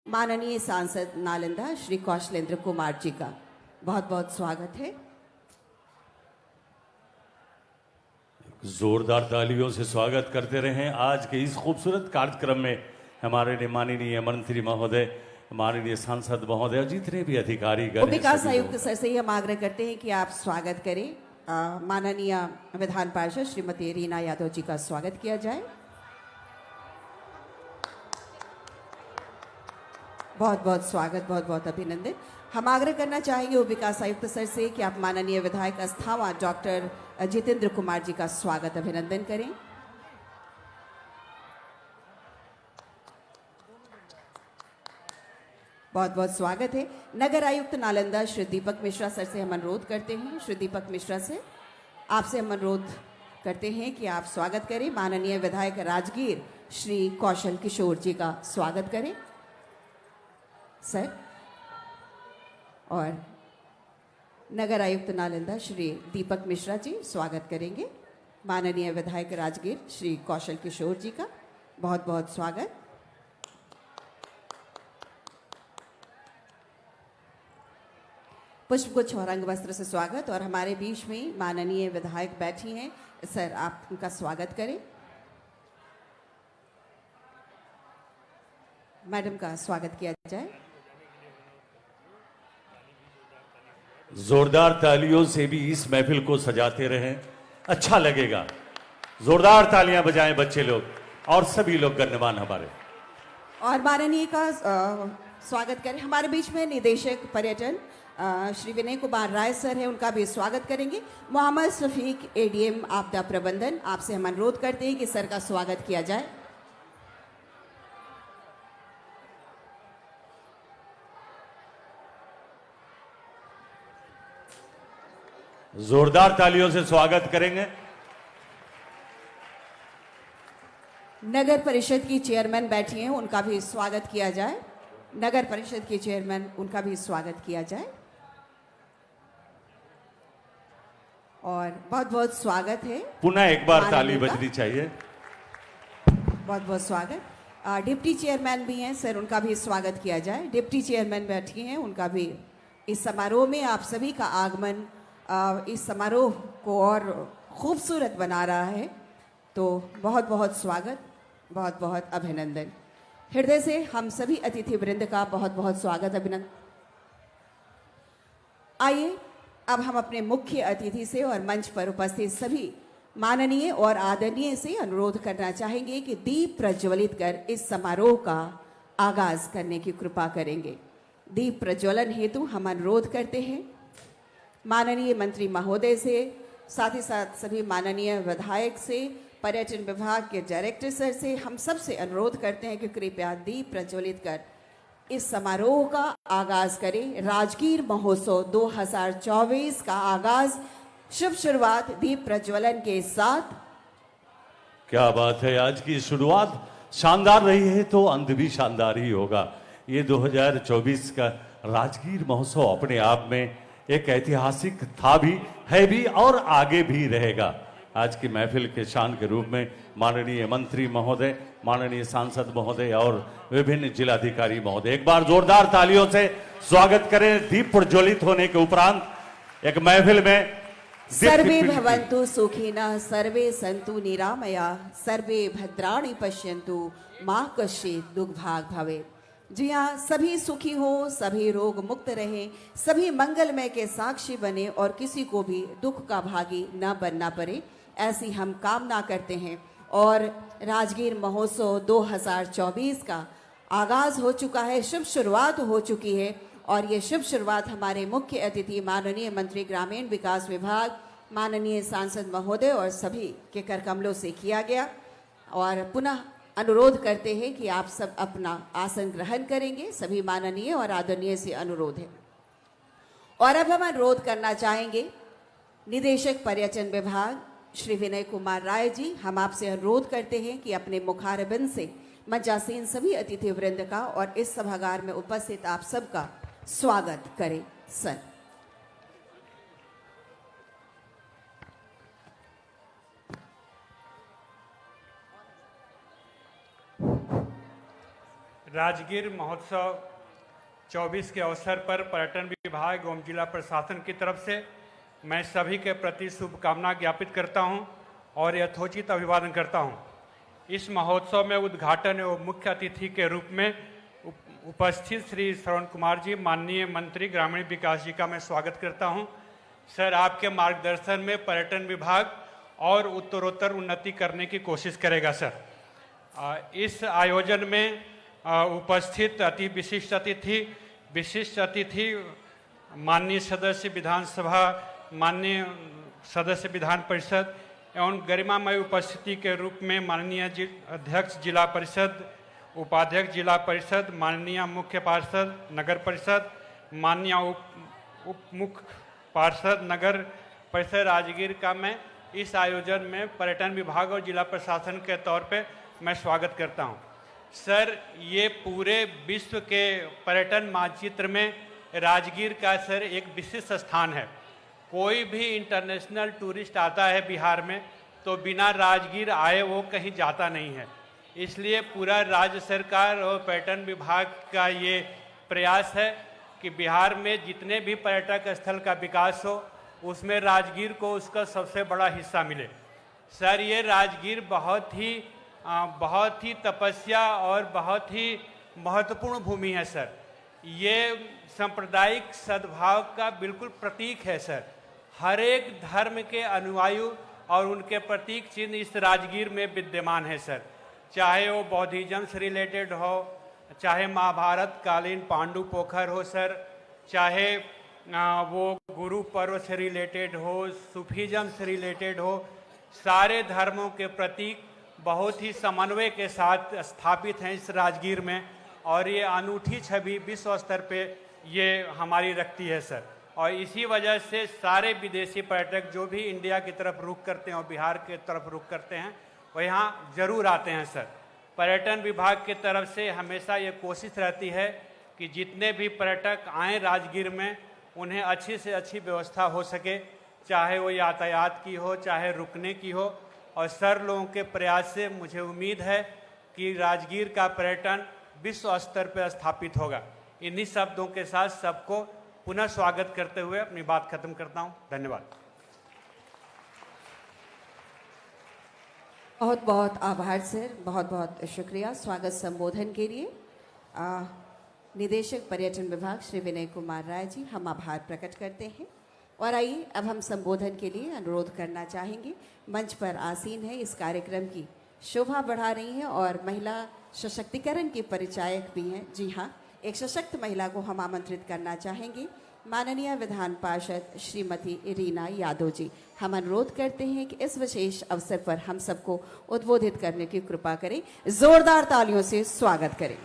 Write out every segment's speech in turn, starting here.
माननीय सांसद नालंदा श्री कौशलेंद्र कुमार जी का बहुत बहुत स्वागत है। जोरदार तालियों से स्वागत करते रहें। आज के इस खूबसूरत कार्यक्रम में हमारे माननीय मंत्री महोदय, माननीय सांसद महोदय और जितने भी अधिकारी विकास आयुक्त सर से ही हम आग्रह करते हैं कि आप स्वागत करें। माननीय विधान पार्षद श्रीमती रीना यादव जी का स्वागत किया जाए। बहुत बहुत स्वागत, बहुत बहुत अभिनंदन। हम आग्रह करना चाहेंगे विकास आयुक्त सर से कि आप माननीय विधायक अस्थावा डॉक्टर जितेंद्र कुमार जी का स्वागत अभिनंदन करें। बहुत बहुत स्वागत है। नगर आयुक्त नालंदा श्री दीपक मिश्रा सर से हम अनुरोध करते हैं, श्री दीपक मिश्रा से आपसे हम अनुरोध करते हैं कि आप स्वागत करें। माननीय विधायक राजगीर श्री कौशल किशोर जी का स्वागत करें सर। और नगर आयुक्त नालंदा श्री दीपक मिश्रा जी स्वागत करेंगे माननीय विधायक राजगीर श्री कौशल किशोर जी का। बहुत बहुत स्वागत। पुष्पगुच्छ और रंग वस्त्र से स्वागत। और हमारे बीच में माननीय विधायक बैठी हैं, सर आप उनका स्वागत करें। मैडम का स्वागत किया जाए। जोरदार तालियों से भी इस महफिल को सजाते रहें, अच्छा लगेगा। जोरदार तालियां बजाएं बच्चे लोग और सभी लोग गण्यमान हमारे। और माननीय का स्वागत करें। हमारे बीच में निदेशक पर्यटन श्री विनय कुमार राय सर हैं, उनका भी स्वागत करेंगे। मोहम्मद शफीक एडीएम आपदा प्रबंधन, आपसे हम अनुरोध करते हैं कि सर का स्वागत किया जाए। जोरदार तालियों से स्वागत करेंगे। नगर परिषद की चेयरमैन बैठी हैं, उनका भी स्वागत किया जाए। नगर परिषद की चेयरमैन, उनका भी स्वागत किया जाए। और बहुत बहुत स्वागत है। पुनः एक बार ताली बजनी चाहिए। बहुत बहुत स्वागत। डिप्टी चेयरमैन भी हैं सर, उनका भी स्वागत किया जाए। डिप्टी चेयरमैन बैठी हैं, उनका भी इस समारोह में आप सभी का आगमन इस समारोह को और खूबसूरत बना रहा है, तो बहुत बहुत स्वागत, बहुत बहुत अभिनंदन। हृदय से हम सभी अतिथि वृंद का बहुत बहुत स्वागत अभिनंदन। आइए अब हम अपने मुख्य अतिथि से और मंच पर उपस्थित सभी माननीय और आदरणीय से अनुरोध करना चाहेंगे कि दीप प्रज्वलित कर इस समारोह का आगाज करने की कृपा करेंगे। दीप प्रज्वलन हेतु हम अनुरोध करते हैं माननीय मंत्री महोदय से, साथ ही साथ सभी माननीय विधायक से, पर्यटन विभाग के डायरेक्टर सर से। हम सब से अनुरोध करते हैं कि कृपया दीप प्रज्वलित कर इस समारोह का आगाज करें। राजगीर महोत्सव 2024 का आगाज, शुभ शुरुआत दीप प्रज्वलन के साथ। क्या बात है, आज की शुरुआत शानदार रही है तो अंत भी शानदार ही होगा। ये 2024 का राजगीर महोत्सव अपने आप में एक ऐतिहासिक था भी, है भी और आगे भी रहेगा। आज की महफिल के शान के रूप में माननीय मंत्री महोदय, माननीय सांसद महोदय और विभिन्न जिलाधिकारी महोदय, एक बार जोरदार तालियों से स्वागत करें। दीप प्रज्वलित होने के उपरांत एक महफिल में सर्वे भवन्तु सुखिनः, सर्वे सन्तु निरामया, सर्वे भद्राणि पश्यन्तु, मा कश्चित् दुर्भाग् भवेत्। जी हाँ, सभी सुखी हो, सभी रोग मुक्त रहे, सभी मंगलमय के साक्षी बने और किसी को भी दुख का भागी न बनना पड़े, ऐसी हम कामना करते हैं। और राजगीर महोत्सव 2024 का आगाज हो चुका है, शुभ शुरुआत हो चुकी है। और ये शुभ शुरुआत हमारे मुख्य अतिथि माननीय मंत्री ग्रामीण विकास विभाग, माननीय सांसद महोदय और सभी के करकमलों से किया गया। और पुनः अनुरोध करते हैं कि आप सब अपना आसन ग्रहण करेंगे, सभी माननीय और आदरणीय से अनुरोध है। और अब हम अनुरोध करना चाहेंगे निदेशक पर्यटन विभाग श्री विनय कुमार राय जी, हम आपसे अनुरोध करते हैं कि अपने मुखारबिंद से मंचासीन सभी अतिथि वृंद का और इस सभागार में उपस्थित आप सबका स्वागत करें सर। राजगीर महोत्सव 24 के अवसर पर पर्यटन विभाग एवं जिला प्रशासन की तरफ से मैं सभी के प्रति शुभकामना ज्ञापित करता हूं और यथोचित अभिवादन करता हूं। इस महोत्सव में उद्घाटन एवं मुख्य अतिथि के रूप में उपस्थित श्री श्रवण कुमार जी, माननीय मंत्री ग्रामीण विकास जी का मैं स्वागत करता हूं। सर, आपके मार्गदर्शन में पर्यटन विभाग और उत्तरोत्तर उन्नति करने की कोशिश करेगा। सर, इस आयोजन में उपस्थित विशिष्ट अतिथि माननीय सदस्य विधानसभा, माननीय सदस्य विधान परिषद एवं गरिमामय उपस्थिति के रूप में माननीय अध्यक्ष जिला परिषद, उपाध्यक्ष जिला परिषद, माननीय मुख्य पार्षद नगर परिषद, माननीय उप मुख्य पार्षद नगर परिषद राजगीर का मैं इस आयोजन में पर्यटन विभाग और जिला प्रशासन के तौर पे मैं स्वागत करता हूं। सर, ये पूरे विश्व के पर्यटन मानचित्र में राजगीर का सर एक विशिष्ट स्थान है। कोई भी इंटरनेशनल टूरिस्ट आता है बिहार में तो बिना राजगीर आए वो कहीं जाता नहीं है। इसलिए पूरा राज्य सरकार और पर्यटन विभाग का ये प्रयास है कि बिहार में जितने भी पर्यटक स्थल का विकास हो उसमें राजगीर को उसका सबसे बड़ा हिस्सा मिले। सर, ये राजगीर बहुत ही तपस्या और बहुत ही महत्वपूर्ण भूमि है। सर, ये सांप्रदायिक सद्भाव का बिल्कुल प्रतीक है। सर, हर एक धर्म के अनुयायी और उनके प्रतीक चिन्ह इस राजगीर में विद्यमान है। सर, चाहे वो बौद्धिज्म से रिलेटेड हो, चाहे महाभारत कालीन पांडु पोखर हो सर, चाहे वो गुरु पर्व से रिलेटेड हो, सूफीज्म से रिलेटेड हो, सारे धर्मों के प्रतीक बहुत ही समन्वय के साथ स्थापित हैं इस राजगीर में और ये अनूठी छवि विश्व स्तर पे ये हमारी रखती है। सर, और इसी वजह से सारे विदेशी पर्यटक जो भी इंडिया की तरफ रुख करते हैं और बिहार की तरफ रुख करते हैं वो यहाँ जरूर आते हैं। सर, पर्यटन विभाग की तरफ से हमेशा ये कोशिश रहती है कि जितने भी पर्यटक आएँ राजगीर में उन्हें अच्छी से अच्छी व्यवस्था हो सके, चाहे वो यातायात की हो, चाहे रुकने की हो। और सर लोगों के प्रयास से मुझे उम्मीद है कि राजगीर का पर्यटन विश्व स्तर पर स्थापित होगा। इन्हीं शब्दों के साथ सबको पुनः स्वागत करते हुए अपनी बात खत्म करता हूँ। धन्यवाद। बहुत बहुत आभार सर, बहुत बहुत शुक्रिया स्वागत संबोधन के लिए। निदेशक पर्यटन विभाग श्री विनय कुमार राय जी, हम आभार प्रकट करते हैं। और आइए अब हम संबोधन के लिए अनुरोध करना चाहेंगे। मंच पर आसीन है, इस कार्यक्रम की शोभा बढ़ा रही हैं और महिला सशक्तिकरण की परिचायक भी हैं। जी हाँ, एक सशक्त महिला को हम आमंत्रित करना चाहेंगे, माननीय विधान पार्षद श्रीमती रीना यादव जी। हम अनुरोध करते हैं कि इस विशेष अवसर पर हम सबको उद्बोधित करने की कृपा करें। जोरदार तालियों से स्वागत करें।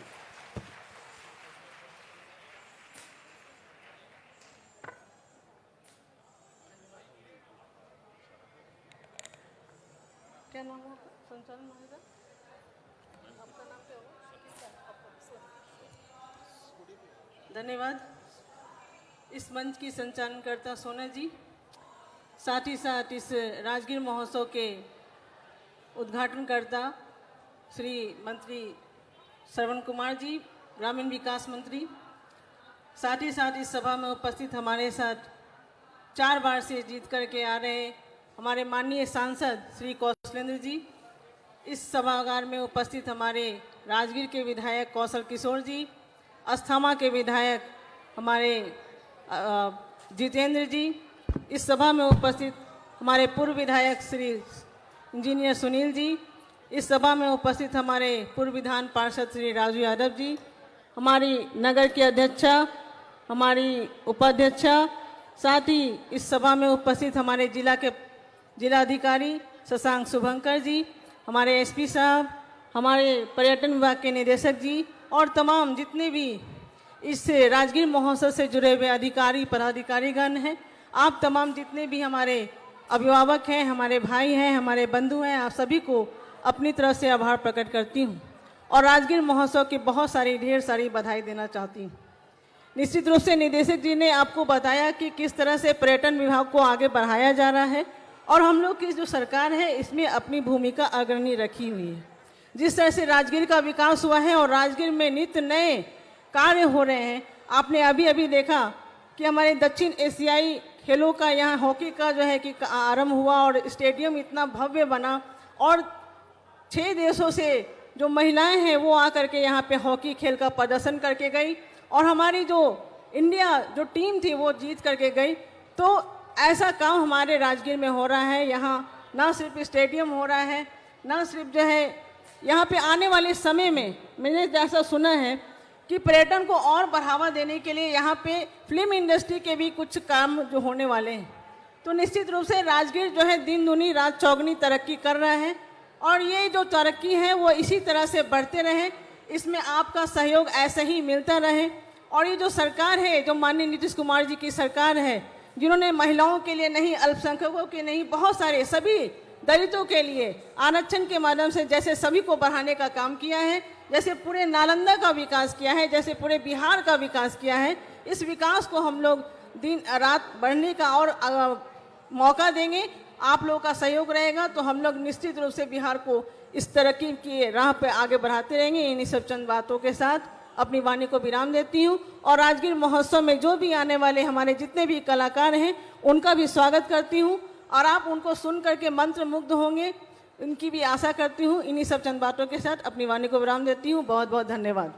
क्या नाम है संचालन महोदय? आपका नाम क्या होगा? धन्यवाद। इस मंच की संचालनकर्ता सोना जी, साथ ही साथ इस राजगीर महोत्सव के उद्घाटनकर्ता श्री मंत्री श्रवण कुमार जी, ग्रामीण विकास मंत्री, साथ ही साथ इस सभा में उपस्थित हमारे साथ 4 बार से जीत करके आ रहे हमारे माननीय सांसद श्री कौशलेंद्र जी, इस सभागार में उपस्थित हमारे राजगीर के विधायक कौशल किशोर जी, अस्थामा के विधायक हमारे जितेंद्र जी, इस सभा में उपस्थित हमारे पूर्व विधायक श्री इंजीनियर सुनील जी, इस सभा में उपस्थित हमारे पूर्व विधान पार्षद श्री राजू यादव जी, हमारी नगर की अध्यक्षा, हमारी उपाध्यक्षा, साथ ही इस सभा में उपस्थित हमारे जिलाधिकारी शशांक शुभंकर जी, हमारे एसपी साहब, हमारे पर्यटन विभाग के निदेशक जी और तमाम जितने भी इस राजगीर महोत्सव से जुड़े हुए अधिकारी पदाधिकारीगण हैं, आप तमाम जितने भी हमारे अभिभावक हैं, हमारे भाई हैं, हमारे बंधु हैं, आप सभी को अपनी तरफ से आभार प्रकट करती हूँ और राजगीर महोत्सव की बहुत सारी ढेर सारी बधाई देना चाहती हूँ। निश्चित रूप से निदेशक जी ने आपको बताया कि किस तरह से पर्यटन विभाग को आगे बढ़ाया जा रहा है और हम लोग की जो सरकार है इसमें अपनी भूमिका अग्रणी रखी हुई है। जिस तरह से राजगीर का विकास हुआ है और राजगीर में नित्य नए कार्य हो रहे हैं। आपने अभी अभी देखा कि हमारे दक्षिण एशियाई खेलों का यहाँ हॉकी का जो है कि आरंभ हुआ और स्टेडियम इतना भव्य बना और 6 देशों से जो महिलाएं हैं वो आकर के यहाँ पे हॉकी खेल का प्रदर्शन करके गई और हमारी जो इंडिया जो टीम थी वो जीत करके गई। तो ऐसा काम हमारे राजगीर में हो रहा है। यहाँ ना सिर्फ स्टेडियम हो रहा है, ना सिर्फ जो है यहाँ पे आने वाले समय में मैंने जैसा सुना है कि पर्यटन को और बढ़ावा देने के लिए यहाँ पे फिल्म इंडस्ट्री के भी कुछ काम जो होने वाले हैं। तो निश्चित रूप से राजगीर जो है दिन दूनी रात चौगनी तरक्की कर रहा है और ये जो तरक्की है वो इसी तरह से बढ़ते रहे, इसमें आपका सहयोग ऐसे ही मिलता रहे। और ये जो सरकार है, जो माननीय नीतीश कुमार जी की सरकार है, जिन्होंने महिलाओं के लिए नहीं, अल्पसंख्यकों के नहीं, बहुत सारे सभी दलितों के लिए आरक्षण के माध्यम से जैसे सभी को बढ़ाने का काम किया है, जैसे पूरे नालंदा का विकास किया है, जैसे पूरे बिहार का विकास किया है, इस विकास को हम लोग दिन रात बढ़ने का और मौका देंगे। आप लोगों का सहयोग रहेगा तो हम लोग निश्चित रूप से बिहार को इस तरक्की की राह पे आगे बढ़ाते रहेंगे। इन्हीं सब चंद बातों के साथ अपनी वाणी को विराम देती हूँ और राजगीर महोत्सव में जो भी आने वाले हमारे जितने भी कलाकार हैं उनका भी स्वागत करती हूँ और आप उनको सुन करके मंत्र मुग्ध होंगे, उनकी भी आशा करती हूँ। इन्हीं सब चंद बातों के साथ अपनी वाणी को विराम देती हूँ। बहुत बहुत धन्यवाद।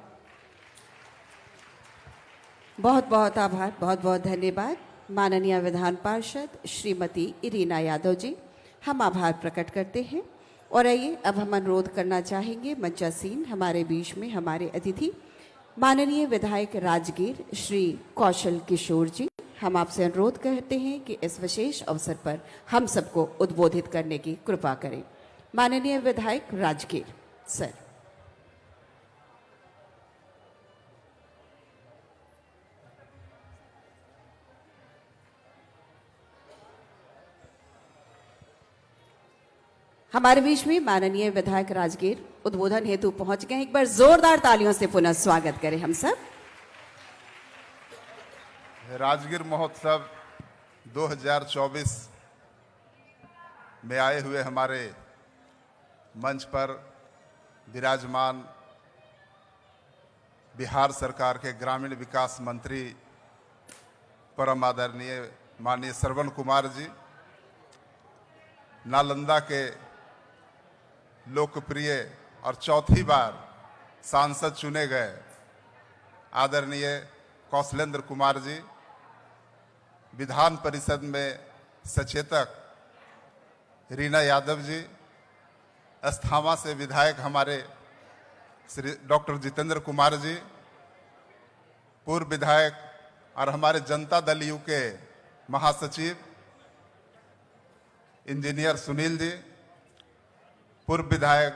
बहुत बहुत आभार, बहुत बहुत धन्यवाद माननीय विधान पार्षद श्रीमती इरीना यादव जी। हम आभार प्रकट करते हैं और आइए अब हम अनुरोध करना चाहेंगे मंचासीन हमारे बीच में हमारे अतिथि माननीय विधायक राजगीर श्री कौशल किशोर जी। हम आपसे अनुरोध करते हैं कि इस विशेष अवसर पर हम सबको उद्बोधित करने की कृपा करें। माननीय विधायक राजगीर सर। हमारे बीच में माननीय विधायक राजगीर उद्बोधन हेतु पहुंच गए। एक बार जोरदार तालियों से पुनः स्वागत करें हम सब। राजगीर महोत्सव 2024 में आए हुए हमारे मंच पर विराजमान बिहार सरकार के ग्रामीण विकास मंत्री परम आदरणीय माननीय श्रवण कुमार जी, नालंदा के लोकप्रिय और चौथी बार सांसद चुने गए आदरणीय कौशलेंद्र कुमार जी, विधान परिषद में सचेतक रीना यादव जी, अस्थामा से विधायक हमारे श्री डॉक्टर जितेंद्र कुमार जी, पूर्व विधायक और हमारे जनता दल यू के महासचिव इंजीनियर सुनील जी, पूर्व विधायक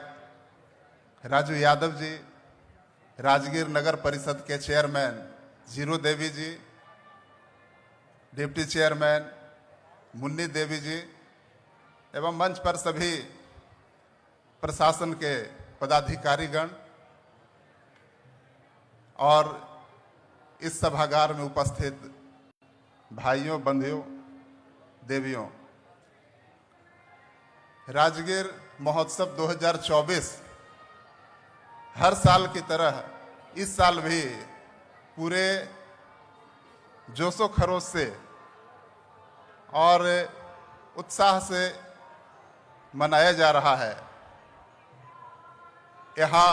राजू यादव जी, राजगीर नगर परिषद के चेयरमैन जीरो देवी जी, डिप्टी चेयरमैन मुन्नी देवी जी एवं मंच पर सभी प्रशासन के पदाधिकारीगण और इस सभागार में उपस्थित भाइयों, बंधुओं, देवियों। राजगीर महोत्सव 2024 हर साल की तरह इस साल भी पूरे जोशो खरोश से और उत्साह से मनाया जा रहा है। यहाँ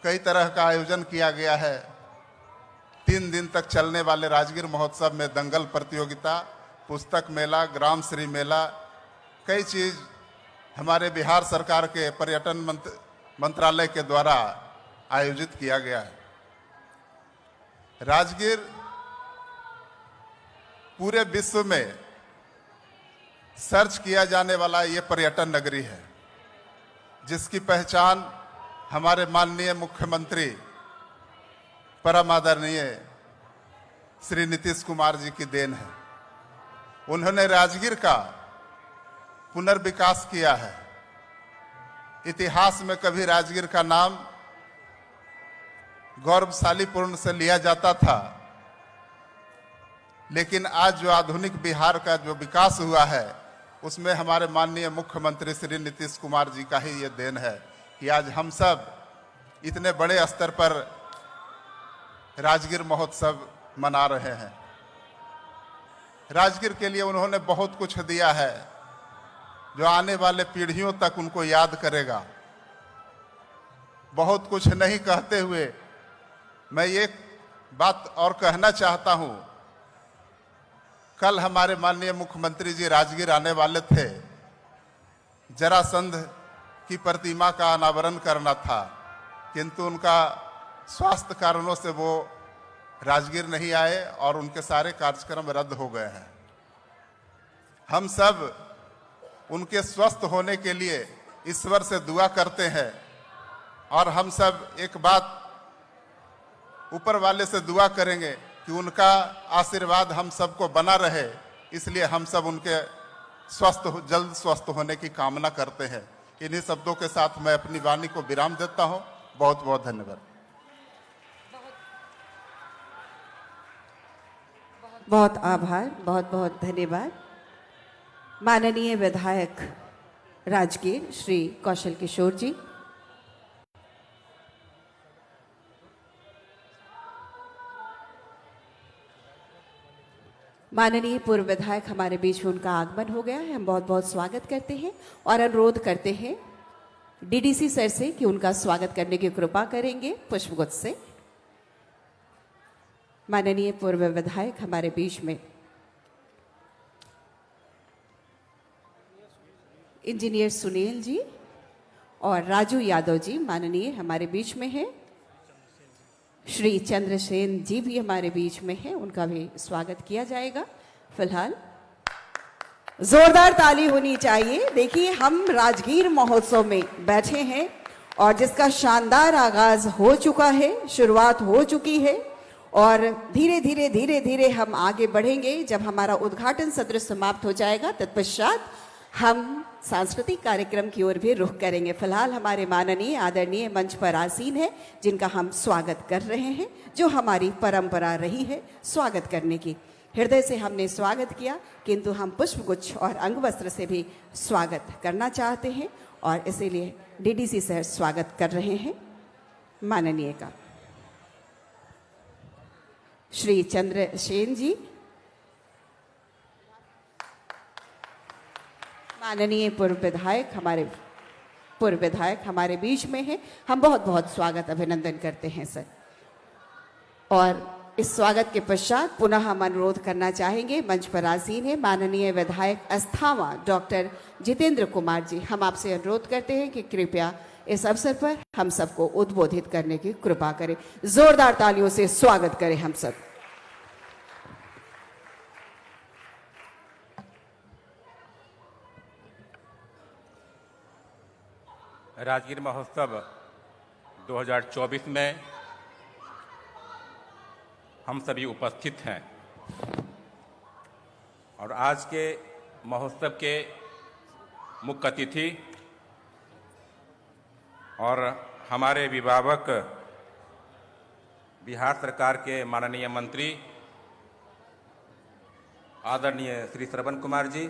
कई तरह का आयोजन किया गया है। 3 दिन तक चलने वाले राजगीर महोत्सव में दंगल प्रतियोगिता, पुस्तक मेला, ग्राम श्री मेला, कई चीज हमारे बिहार सरकार के पर्यटन मंत्रालय के द्वारा आयोजित किया गया है। राजगीर पूरे विश्व में सर्च किया जाने वाला ये पर्यटन नगरी है, जिसकी पहचान हमारे माननीय मुख्यमंत्री परम आदरणीय श्री नीतीश कुमार जी की देन है। उन्होंने राजगीर का पुनर्विकास किया है। इतिहास में कभी राजगीर का नाम गौरवशालीपूर्ण से लिया जाता था, लेकिन आज जो आधुनिक बिहार का जो विकास हुआ है उसमें हमारे माननीय मुख्यमंत्री श्री नीतीश कुमार जी का ही ये देन है कि आज हम सब इतने बड़े स्तर पर राजगीर महोत्सव मना रहे हैं। राजगीर के लिए उन्होंने बहुत कुछ दिया है जो आने वाले पीढ़ियों तक उनको याद करेगा। बहुत कुछ नहीं कहते हुए मैं एक बात और कहना चाहता हूं। कल हमारे माननीय मुख्यमंत्री जी राजगीर आने वाले थे, जरासंध की प्रतिमा का अनावरण करना था, किंतु उनका स्वास्थ्य कारणों से वो राजगीर नहीं आए और उनके सारे कार्यक्रम रद्द हो गए हैं। हम सब उनके स्वस्थ होने के लिए ईश्वर से दुआ करते हैं और हम सब एक बात ऊपर वाले से दुआ करेंगे कि उनका आशीर्वाद हम सबको बना रहे। इसलिए हम सब उनके जल्द स्वस्थ होने की कामना करते हैं। इन्हीं शब्दों के साथ मैं अपनी वाणी को विराम देता हूं। बहुत बहुत धन्यवाद। बहुत आभार, बहुत बहुत धन्यवाद। माननीय विधायक राजगीर श्री कौशल किशोर जी। माननीय पूर्व विधायक हमारे बीच में उनका आगमन हो गया है। हम बहुत बहुत स्वागत करते हैं और अनुरोध करते हैं डीडीसी सर से कि उनका स्वागत करने की कृपा करेंगे पुष्पगुच्छ से। माननीय पूर्व विधायक हमारे बीच में इंजीनियर सुनील जी और राजू यादव जी माननीय हमारे बीच में हैं। श्री चंद्रसेन जी भी हमारे बीच में हैं, उनका भी स्वागत किया जाएगा। फिलहाल जोरदार ताली होनी चाहिए। देखिए, हम राजगीर महोत्सव में बैठे हैं और जिसका शानदार आगाज हो चुका है, शुरुआत हो चुकी है और धीरे धीरे हम आगे बढ़ेंगे। जब हमारा उद्घाटन सत्र समाप्त हो जाएगा तत्पश्चात हम सांस्कृतिक कार्यक्रम की ओर भी रुख करेंगे। फिलहाल हमारे माननीय आदरणीय मंच पर आसीन है, जिनका हम स्वागत कर रहे हैं, जो हमारी परंपरा रही है स्वागत करने की। हृदय से हमने स्वागत किया, किंतु हम पुष्पगुच्छ और अंगवस्त्र से भी स्वागत करना चाहते हैं और इसीलिए डीडीसी सर स्वागत कर रहे हैं माननीय का। श्री चंद्रसेन जी, माननीय पूर्व विधायक हमारे बीच में हैं। हम बहुत बहुत स्वागत अभिनंदन करते हैं सर। और इस स्वागत के पश्चात पुनः हम अनुरोध करना चाहेंगे, मंच पर आसीन है माननीय विधायक अस्थावां डॉक्टर जितेंद्र कुमार जी। हम आपसे अनुरोध करते हैं कि कृपया इस अवसर पर हम सबको उद्बोधित करने की कृपा करें। जोरदार तालियों से स्वागत करें हम सब। राजगीर महोत्सव 2024 में हम सभी उपस्थित हैं और आज के महोत्सव के मुख्य अतिथि और हमारे अभिभावक बिहार सरकार के माननीय मंत्री आदरणीय श्री श्रवण कुमार जी,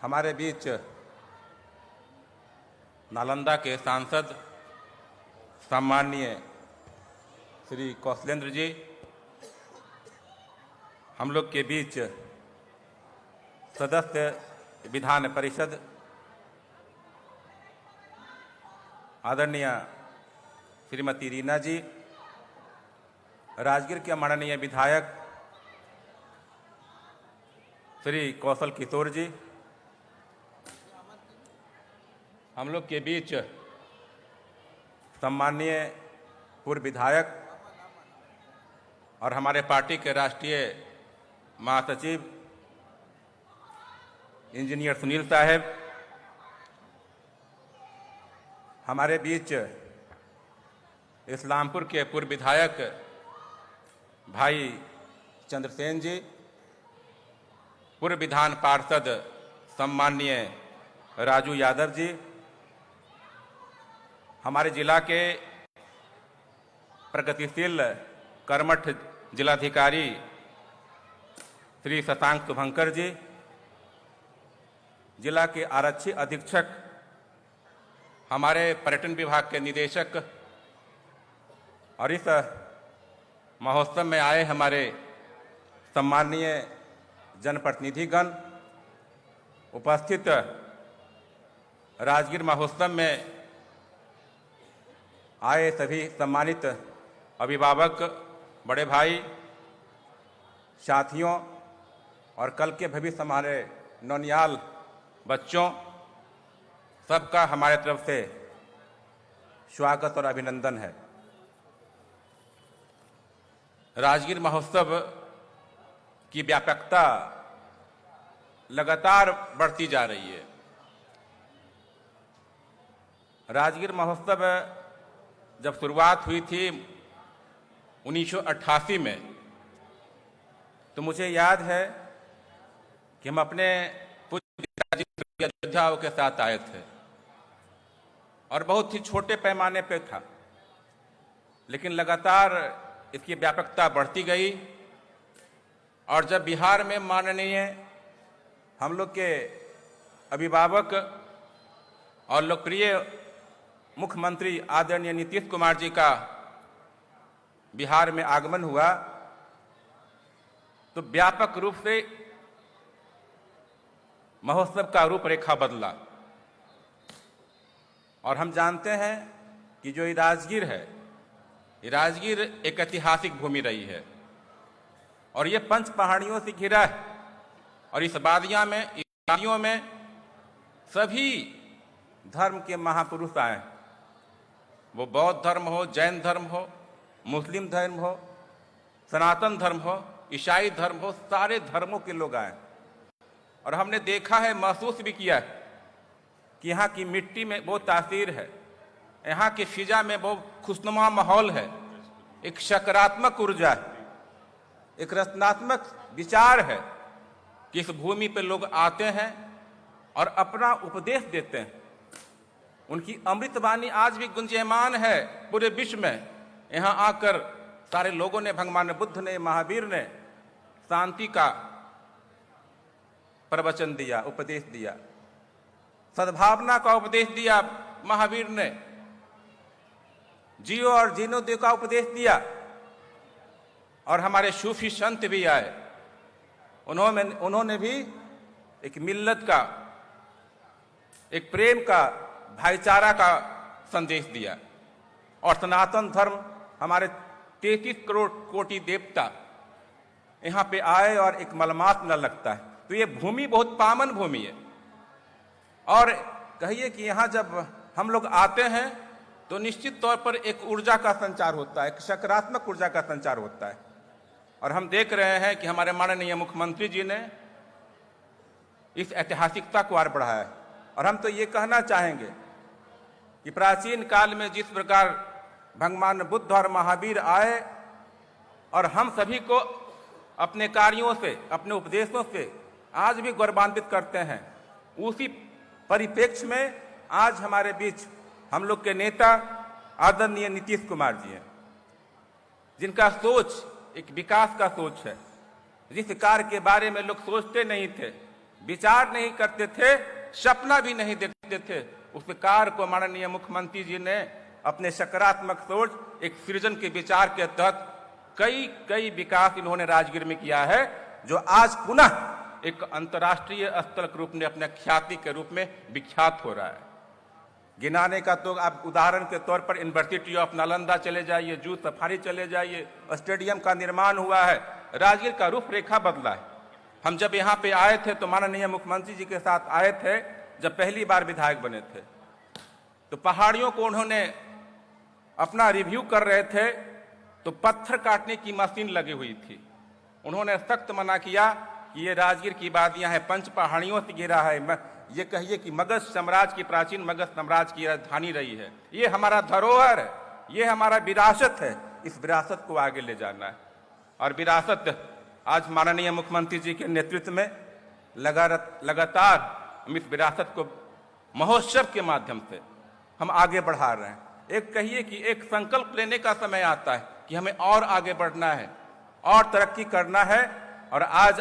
हमारे बीच नालंदा के सांसद सम्माननीय श्री कौशलेंद्र जी, हम लोग के बीच सदस्य विधान परिषद आदरणीय श्रीमती रीना जी, राजगीर के माननीय विधायक श्री कौशल किशोर जी, हम लोग के बीच सम्माननीय पूर्व विधायक और हमारे पार्टी के राष्ट्रीय महासचिव इंजीनियर सुनील साहब, हमारे बीच इस्लामपुर के पूर्व विधायक भाई चंद्रसेन जी, पूर्व विधान पार्षद सम्माननीय राजू यादव जी, हमारे जिला के प्रगतिशील कर्मठ जिलाधिकारी श्री शशांक शुभंकर जी, जिला के आरक्षी अधीक्षक हमारे पर्यटन विभाग के निदेशक और इस महोत्सव में आए हमारे सम्माननीय जनप्रतिनिधिगण, उपस्थित राजगीर महोत्सव में आए सभी सम्मानित अभिभावक, बड़े भाई, साथियों और कल के भविष्य हमारे नौनियाल बच्चों, सबका हमारे तरफ से स्वागत और अभिनंदन है। राजगीर महोत्सव की व्यापकता लगातार बढ़ती जा रही है। राजगीर महोत्सव जब शुरुआत हुई थी 1988 में, तो मुझे याद है कि हम अपने पूज्य पिताजी अयोध्या के साथ आए थे और बहुत ही छोटे पैमाने पे था, लेकिन लगातार इसकी व्यापकता बढ़ती गई। और जब बिहार में माननीय हम लोग के अभिभावक और लोकप्रिय मुख्यमंत्री आदरणीय नीतीश कुमार जी का बिहार में आगमन हुआ, तो व्यापक रूप से महोत्सव का रूपरेखा बदला। और हम जानते हैं कि जो ये राजगीर है, ये राजगीर एक ऐतिहासिक भूमि रही है और ये पंच पहाड़ियों से घिरा है। और इस वादियों में सभी धर्म के महापुरुष आए, वो बौद्ध धर्म हो, जैन धर्म हो, मुस्लिम धर्म हो, सनातन धर्म हो, ईसाई धर्म हो, सारे धर्मों के लोग आए। और हमने देखा है, महसूस भी किया है कि यहाँ की मिट्टी में बहुत तासीर है, यहाँ की फिजा में बहुत खुशनुमा माहौल है, एक सकारात्मक ऊर्जा है, एक रचनात्मक विचार है कि इस भूमि पे लोग आते हैं और अपना उपदेश देते हैं। उनकी अमृतवाणी आज भी गुंजयमान है पूरे विश्व में। यहाँ आकर सारे लोगों ने, भगवान बुद्ध ने, महावीर ने शांति का प्रवचन दिया, उपदेश दिया, सद्भावना का उपदेश दिया, महावीर ने जियो और जीनो दे का उपदेश दिया। और हमारे सूफी संत भी आए, उन्होंने भी एक मिल्लत का, एक प्रेम का, भाईचारा का संदेश दिया। और सनातन धर्म, हमारे 33 करोड़ कोटि देवता यहाँ पे आए और एक मलमात न लगता है। तो ये भूमि बहुत पावन भूमि है। और कहिए कि यहाँ जब हम लोग आते हैं तो निश्चित तौर पर एक ऊर्जा का संचार होता है, एक सकारात्मक ऊर्जा का संचार होता है। और हम देख रहे हैं कि हमारे माननीय मुख्यमंत्री जी ने इस ऐतिहासिकता को और बढ़ाया है। और हम तो ये कहना चाहेंगे कि प्राचीन काल में जिस प्रकार भगवान बुद्ध और महावीर आए और हम सभी को अपने कार्यों से, अपने उपदेशों से आज भी गौरवान्वित करते हैं, उसी परिप्रेक्ष्य में आज हमारे बीच हम लोग के नेता आदरणीय नीतीश कुमार जी हैं, जिनका सोच एक विकास का सोच है। जिस कार्य के बारे में लोग सोचते नहीं थे, विचार नहीं करते थे, सपना भी नहीं देखते थे, उस कार्य को माननीय मुख्यमंत्री जी ने अपने सकारात्मक सोच, एक सृजन के विचार के तहत कई विकास इन्होंने राजगीर में किया है, जो आज पुनः एक अंतर्राष्ट्रीय स्तर के रूप में, अपने ख्याति के रूप में विख्यात हो रहा है। गिनाने का तो आप उदाहरण के तौर पर यूनिवर्सिटी ऑफ नालंदा चले जाइए, जू सफारी चले जाइए, स्टेडियम का निर्माण हुआ है, राजगीर का रूपरेखा बदला है। हम जब यहाँ पे आए थे तो माननीय मुख्यमंत्री जी के साथ आए थे, जब पहली बार विधायक बने थे, तो पहाड़ियों को उन्होंने अपना रिव्यू कर रहे थे, तो पत्थर काटने की मशीन लगी हुई थी। उन्होंने सख्त मना किया कि ये राजगीर की वादियां हैं, पंच पहाड़ियों से घिरा है, ये कहिए कि मगध साम्राज्य की, प्राचीन मगध साम्राज्य की राजधानी रही है। ये हमारा धरोहर है, ये हमारा विरासत है, इस विरासत को आगे ले जाना है। और विरासत आज माननीय मुख्यमंत्री जी के नेतृत्व में लगातार हम इस विरासत को महोत्सव के माध्यम से हम आगे बढ़ा रहे हैं। एक कहिए कि एक संकल्प लेने का समय आता है कि हमें और आगे बढ़ना है और तरक्की करना है। और आज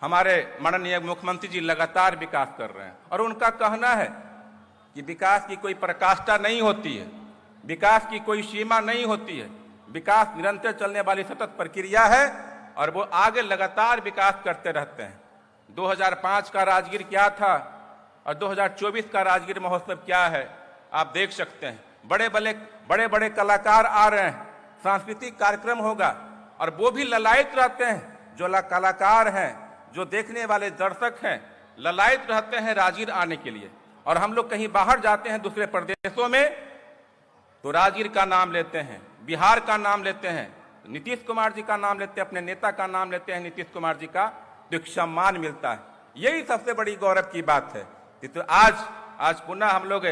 हमारे माननीय मुख्यमंत्री जी लगातार विकास कर रहे हैं और उनका कहना है कि विकास की कोई पराकाष्ठा नहीं होती है, विकास की कोई सीमा नहीं होती है। विकास निरंतर चलने वाली सतत प्रक्रिया है और वो आगे लगातार विकास करते रहते हैं। 2005 का राजगीर क्या था और 2024 का राजगीर महोत्सव क्या है, आप देख सकते हैं। बड़े बड़े कलाकार आ रहे हैं, सांस्कृतिक कार्यक्रम होगा और वो भी ललायत रहते हैं। जो कलाकार हैं, जो देखने वाले दर्शक हैं, ललायत रहते हैं राजगीर आने के लिए। और हम लोग कहीं बाहर जाते हैं दूसरे प्रदेशों में तो राजगीर का नाम लेते हैं, बिहार का नाम लेते हैं, नीतीश कुमार जी का नाम लेते हैं, अपने नेता का नाम लेते हैं नीतीश कुमार जी का, तो एक सम्मान मिलता है। यही सबसे बड़ी गौरव की बात है। तो आज पुनः हम लोग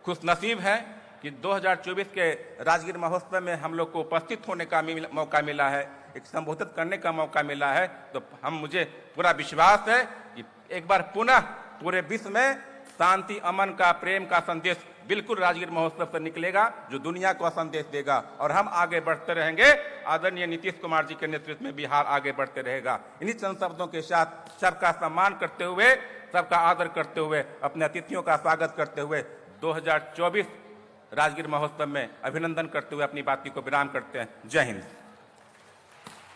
खुशनसीब हैं कि 2024 के राजगीर महोत्सव में हम लोग को उपस्थित होने का मौका मिला है, एक संबोधित करने का मौका मिला है। तो मुझे पूरा विश्वास है कि एक बार पुनः पूरे विश्व में शांति, अमन का, प्रेम का संदेश बिल्कुल राजगीर महोत्सव से निकलेगा, जो दुनिया को संदेश देगा। और हम आगे बढ़ते रहेंगे। आदरणीय नीतीश कुमार जी के नेतृत्व में बिहार आगे बढ़ते रहेगा। इन्हीं चंद शब्दों के साथ सबका सम्मान करते हुए, सबका आदर करते हुए, अपने अतिथियों का स्वागत करते हुए 2024 राजगीर महोत्सव में अभिनंदन करते हुए अपनी बातों को विराम करते हैं। जय हिंद।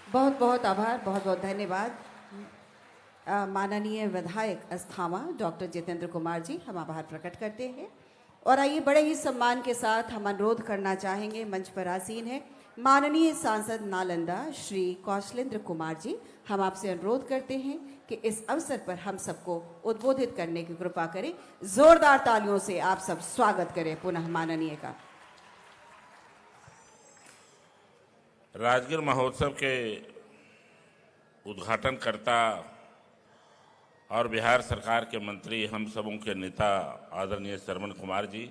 बहुत बहुत आभार, बहुत बहुत धन्यवाद। माननीय विधायक अस्थामा डॉक्टर जितेंद्र कुमार जी, हम आभार प्रकट करते हैं। और आइए बड़े ही सम्मान के साथ हम अनुरोध करना चाहेंगे, मंच पर आसीन है माननीय सांसद नालंदा श्री कौशलेंद्र कुमार जी। हम आपसे अनुरोध करते हैं कि इस अवसर पर हम सबको उद्बोधित करने की कृपा करें। जोरदार तालियों से आप सब स्वागत करें पुनः माननीय का। राजगीर महोत्सव के उद्घाटनकर्ता और बिहार सरकार के मंत्री, हम सबों के नेता आदरणीय श्रवण कुमार जी,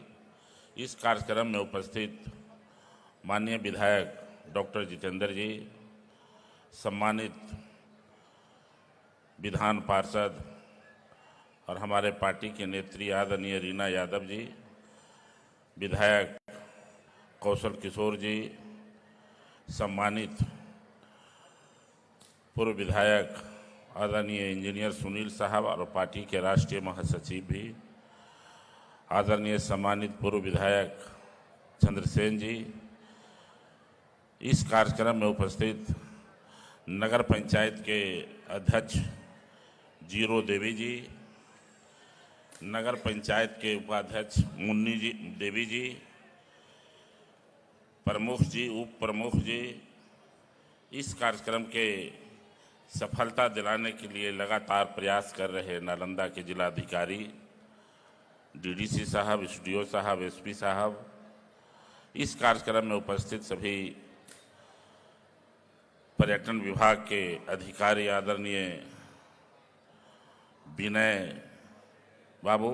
इस कार्यक्रम में उपस्थित माननीय विधायक डॉक्टर जितेंद्र जी, सम्मानित विधान पार्षद और हमारे पार्टी के नेत्री आदरणीय रीना यादव जी, विधायक कौशल किशोर जी, सम्मानित पूर्व विधायक आदरणीय इंजीनियर सुनील साहब और पार्टी के राष्ट्रीय महासचिव भी, आदरणीय सम्मानित पूर्व विधायक चंद्रसेन जी, इस कार्यक्रम में उपस्थित नगर पंचायत के अध्यक्ष जीरो देवी जी, नगर पंचायत के उपाध्यक्ष मुन्नी जी देवी जी, प्रमुख जी, उप प्रमुख जी, इस कार्यक्रम के सफलता दिलाने के लिए लगातार प्रयास कर रहे नालंदा के जिलाधिकारी, डीडीसी साहब, एसडीओ साहब, एसपी साहब, इस कार्यक्रम में उपस्थित सभी पर्यटन विभाग के अधिकारी, आदरणीय विनय बाबू,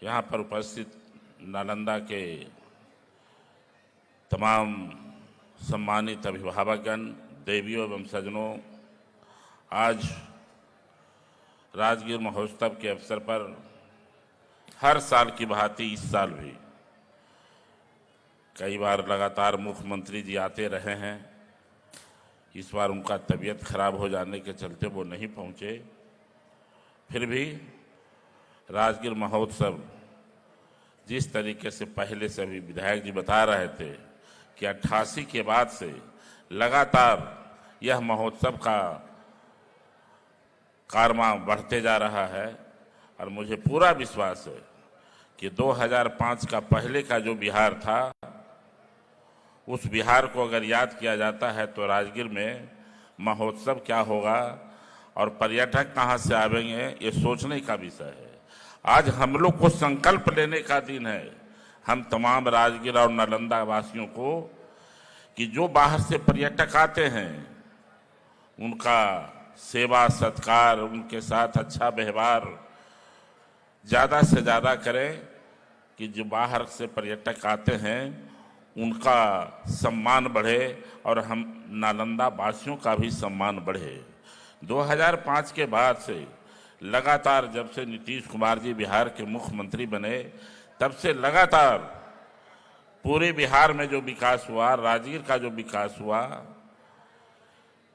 यहाँ पर उपस्थित नालंदा के तमाम सम्मानित अभिभावकगण, देवियों एवं सज्जनों, आज राजगीर महोत्सव के अवसर पर हर साल की भांति इस साल भी कई बार लगातार मुख्यमंत्री जी आते रहे हैं। इस बार उनका तबीयत खराब हो जाने के चलते वो नहीं पहुंचे। फिर भी राजगीर महोत्सव जिस तरीके से पहले से अभी विधायक जी बता रहे थे कि 88 के बाद से लगातार यह महोत्सव का कारवां बढ़ते जा रहा है और मुझे पूरा विश्वास है कि 2005 का पहले का जो बिहार था, उस बिहार को अगर याद किया जाता है तो राजगीर में महोत्सव क्या होगा और पर्यटक कहाँ से आवेंगे, ये सोचने का विषय है। आज हम लोग को संकल्प लेने का दिन है, हम तमाम राजगीर और नालंदा वासियों को, कि जो बाहर से पर्यटक आते हैं उनका सेवा सत्कार, उनके साथ अच्छा व्यवहार ज़्यादा से ज़्यादा करें, कि जो बाहर से पर्यटक आते हैं उनका सम्मान बढ़े और हम नालंदा वासियों का भी सम्मान बढ़े। 2005 के बाद से लगातार, जब से नीतीश कुमार जी बिहार के मुख्यमंत्री बने, तब से लगातार पूरे बिहार में जो विकास हुआ, राजगीर का जो विकास हुआ,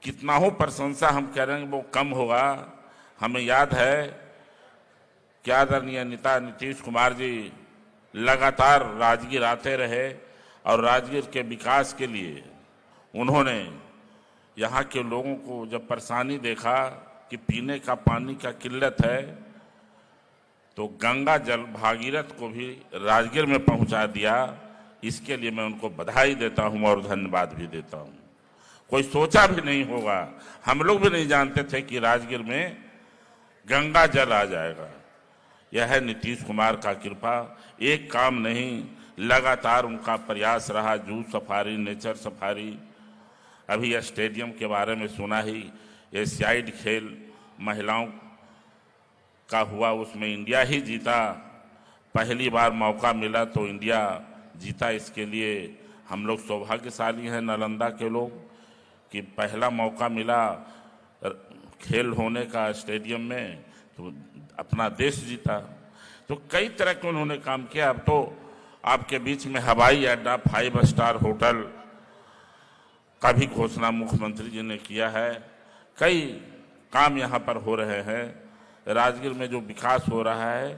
कितना हो प्रशंसा हम कह रहे हैं वो कम होगा। हमें याद है कि आदरणीय नेता नीतीश कुमार जी लगातार राजगीर आते रहे और राजगीर के विकास के लिए उन्होंने यहाँ के लोगों को जब परेशानी देखा कि पीने का पानी का किल्लत है, तो गंगा जल भागीरथ को भी राजगीर में पहुंचा दिया। इसके लिए मैं उनको बधाई देता हूं और धन्यवाद भी देता हूं। कोई सोचा भी नहीं होगा, हम लोग भी नहीं जानते थे कि राजगीर में गंगा जल आ जाएगा। यह है नीतीश कुमार का कृपा। एक काम नहीं, लगातार उनका प्रयास रहा। जू सफारी, नेचर सफारी, अभी यह स्टेडियम के बारे में सुना ही, एशियाड खेल महिलाओं का हुआ, उसमें इंडिया ही जीता। पहली बार मौका मिला तो इंडिया जीता। इसके लिए हम लोग सौभाग्यशाली हैं नालंदा के लोग कि पहला मौका मिला खेल होने का स्टेडियम में, तो अपना देश जीता। तो कई तरह के उन्होंने काम किया। अब तो आपके बीच में हवाई अड्डा, 5 स्टार होटल का भी घोषणा मुख्यमंत्री जी ने किया है। कई काम यहाँ पर हो रहे हैं। राजगीर में जो विकास हो रहा है,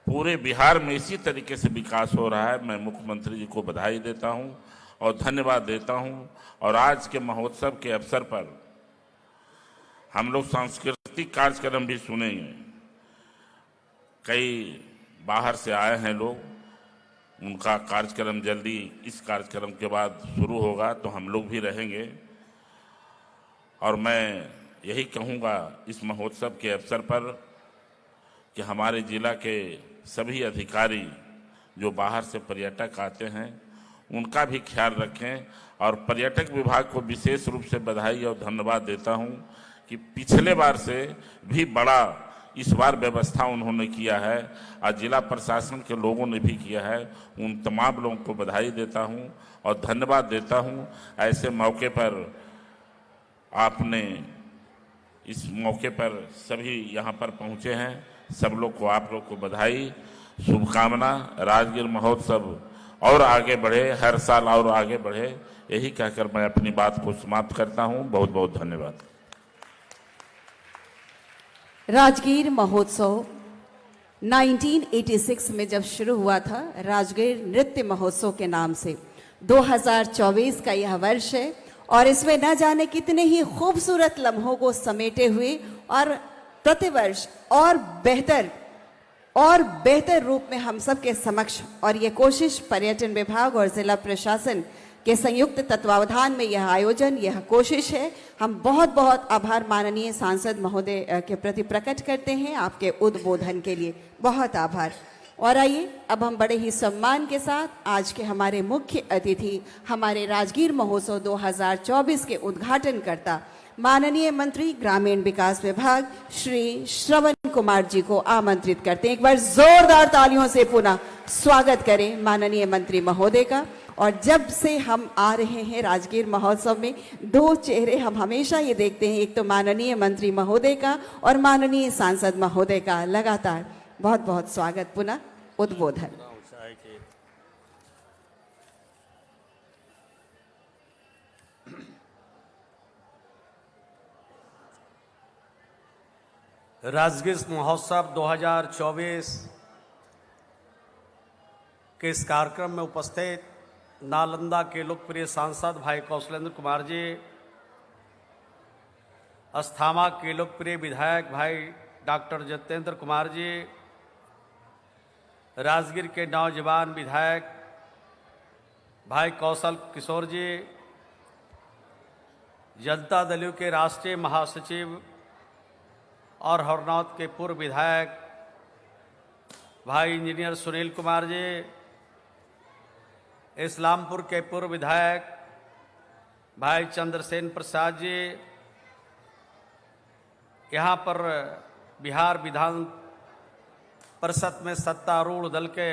पूरे बिहार में इसी तरीके से विकास हो रहा है। मैं मुख्यमंत्री जी को बधाई देता हूँ और धन्यवाद देता हूँ। और आज के महोत्सव के अवसर पर हम लोग सांस्कृतिक कार्यक्रम भी सुनेंगे। कई बाहर से आए हैं लोग, उनका कार्यक्रम जल्दी इस कार्यक्रम के बाद शुरू होगा, तो हम लोग भी रहेंगे। और मैं यही कहूँगा इस महोत्सव के अवसर पर कि हमारे जिला के सभी अधिकारी जो बाहर से पर्यटक आते हैं उनका भी ख्याल रखें। और पर्यटक विभाग को विशेष रूप से बधाई और धन्यवाद देता हूं कि पिछले बार से भी बड़ा इस बार व्यवस्था उन्होंने किया है और जिला प्रशासन के लोगों ने भी किया है। उन तमाम लोगों को बधाई देता हूं और धन्यवाद देता हूं। ऐसे मौके पर आपने इस मौके पर सभी यहाँ पर पहुँचे हैं, सब लोग को, आप लोग को बधाई, शुभकामना। राजगीर महोत्सव और आगे बढ़े, हर साल और आगे बढ़े, यही कहकर मैं अपनी बात को समाप्त करता हूँ। बहुत बहुत धन्यवाद। राजगीर महोत्सव 1986 में जब शुरू हुआ था, राजगीर नृत्य महोत्सव के नाम से, 2024 का यह वर्ष है और इसमें न जाने कितने ही खूबसूरत लम्हों को समेटे हुए और प्रतिवर्ष और बेहतर रूप में हम सब के समक्ष, और ये कोशिश पर्यटन विभाग और जिला प्रशासन के संयुक्त तत्वावधान में यह आयोजन, यह कोशिश है। हम बहुत बहुत आभार माननीय सांसद महोदय के प्रति प्रकट करते हैं, आपके उद्बोधन के लिए बहुत आभार। और आइए अब हम बड़े ही सम्मान के साथ आज के हमारे मुख्य अतिथि, हमारे राजगीर महोत्सव 2024 के उद्घाटनकर्ता माननीय मंत्री ग्रामीण विकास विभाग श्री श्रवण कुमार जी को आमंत्रित करते हैं। एक बार जोरदार तालियों से पुनः स्वागत करें माननीय मंत्री महोदय का। और जब से हम आ रहे हैं राजगीर महोत्सव में, दो चेहरे हम हमेशा ये देखते हैं, एक तो माननीय मंत्री महोदय का और माननीय सांसद महोदय का। लगातार बहुत बहुत स्वागत, पुनः उद्बोधन। राजगीर महोत्सव 2024 के इस कार्यक्रम में उपस्थित नालंदा के लोकप्रिय सांसद भाई कौशलेंद्र कुमार जी, अस्थामा के लोकप्रिय विधायक भाई डॉक्टर जितेंद्र कुमार जी, राजगीर के नौजवान विधायक भाई कौशल किशोर जी, जनता दल के राष्ट्रीय महासचिव और हरनौत के पूर्व विधायक भाई इंजीनियर सुनील कुमार जी, इस्लामपुर के पूर्व विधायक भाई चंद्रसेन प्रसाद जी, यहाँ पर बिहार विधान परिषद में सत्तारूढ़ दल के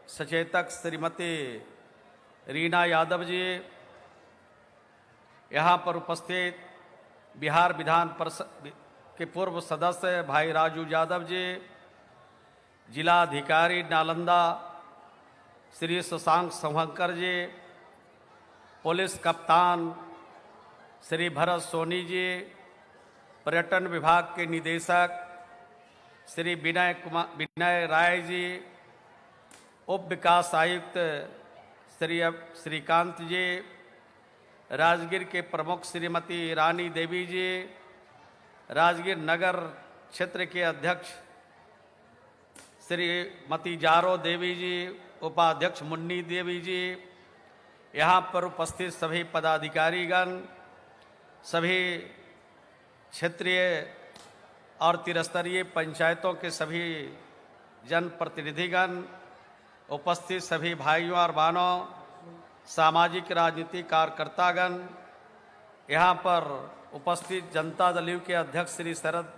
सचेतक श्रीमती रीना यादव जी, यहाँ पर उपस्थित बिहार विधान परिषद के पूर्व सदस्य भाई राजू यादव जी, जिलाधिकारी नालंदा श्री शशांक शंकर जी, पुलिस कप्तान श्री भरत सोनी जी, पर्यटन विभाग के निदेशक श्री विनय राय जी, उप विकास आयुक्त श्री श्रीकांत जी, राजगीर के प्रमुख श्रीमती रानी देवी जी, राजगीर नगर क्षेत्र के अध्यक्ष श्रीमती जारो देवी जी, उपाध्यक्ष मुन्नी देवी जी, यहाँ पर उपस्थित सभी पदाधिकारीगण, सभी क्षेत्रीय और त्रिस्तरीय पंचायतों के सभी जनप्रतिनिधिगण, उपस्थित सभी भाइयों और बहनों, सामाजिक राजनीतिक कार्यकर्तागण, यहाँ पर उपस्थित जनता दल यू के अध्यक्ष श्री शरद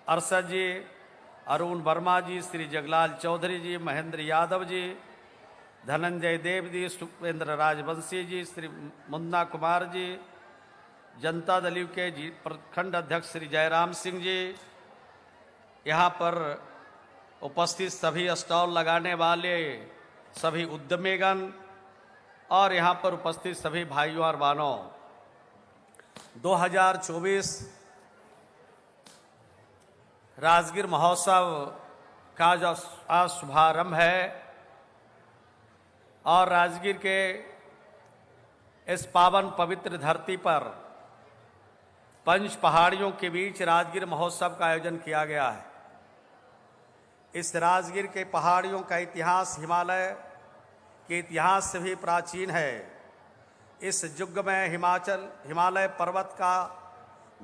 अरशद जी, अरुण वर्मा जी, श्री जगलाल चौधरी जी, महेंद्र यादव जी, धनंजय देव जी, सुपेंद्र राजवंशी जी, श्री मुन्ना कुमार जी, जनता दल यू के प्रखंड अध्यक्ष श्री जयराम सिंह जी, यहाँ पर उपस्थित सभी स्टॉल लगाने वाले सभी उद्यमीगण और यहाँ पर उपस्थित सभी भाइयों और बहनों, 2024 राजगीर महोत्सव का जो आज शुभारंभ है और राजगीर के इस पावन पवित्र धरती पर पंच पहाड़ियों के बीच राजगीर महोत्सव का आयोजन किया गया है। इस राजगीर के पहाड़ियों का इतिहास हिमालय के इतिहास से भी प्राचीन है। इस युग में हिमालय पर्वत का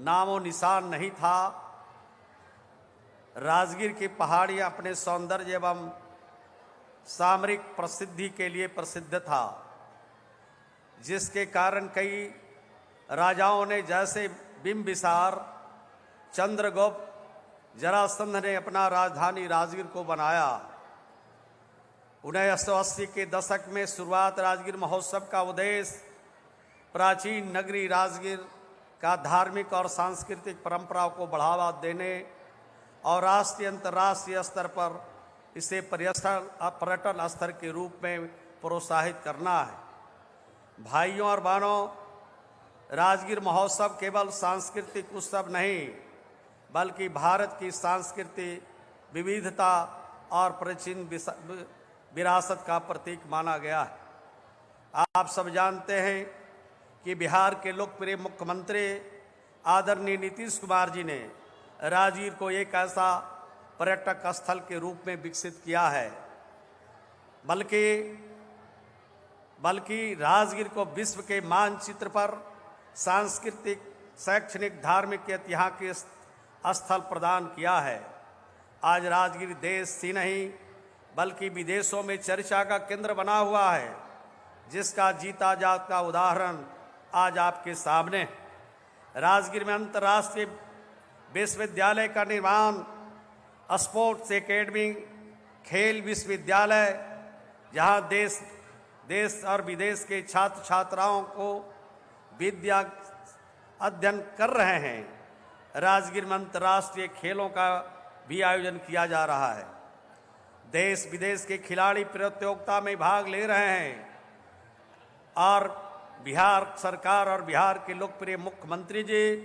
नामो निशान नहीं था। राजगीर की पहाड़ियाँ अपने सौंदर्य एवं सामरिक प्रसिद्धि के लिए प्रसिद्ध था, जिसके कारण कई राजाओं ने, जैसे बिंबिसार, चंद्रगुप्त, जरासंध ने अपना राजधानी राजगीर को बनाया। 1980 के दशक में शुरुआत राजगीर महोत्सव का उद्देश्य प्राचीन नगरी राजगीर का धार्मिक और सांस्कृतिक परंपराओं को बढ़ावा देने और राष्ट्रीय अंतर्राष्ट्रीय स्तर पर इसे पर्यटन स्तर के रूप में प्रोत्साहित करना है। भाइयों और बहनों, राजगीर महोत्सव केवल सांस्कृतिक उत्सव नहीं, बल्कि भारत की सांस्कृतिक विविधता और प्राचीन विरासत का प्रतीक माना गया है। आप सब जानते हैं कि बिहार के लोकप्रिय मुख्यमंत्री आदरणीय नीतीश कुमार जी ने राजगीर को एक ऐसा पर्यटक स्थल के रूप में विकसित किया है, बल्कि राजगीर को विश्व के मानचित्र पर सांस्कृतिक, शैक्षणिक, धार्मिक, ऐतिहासिक स्थल प्रदान किया है। आज राजगीर देश ही नहीं बल्कि विदेशों में चर्चा का केंद्र बना हुआ है, जिसका जीता जागता उदाहरण आज आपके सामने है। राजगीर में अंतर्राष्ट्रीय विश्वविद्यालय का निर्माण, स्पोर्ट्स एकेडमी, खेल विश्वविद्यालय, जहां देश और विदेश के छात्र छात्राओं को विद्या अध्ययन कर रहे हैं। राजगीर में अंतर्राष्ट्रीय खेलों का भी आयोजन किया जा रहा है। देश विदेश के खिलाड़ी प्रतियोगिता में भाग ले रहे हैं और बिहार सरकार और बिहार के लोकप्रिय मुख्यमंत्री जी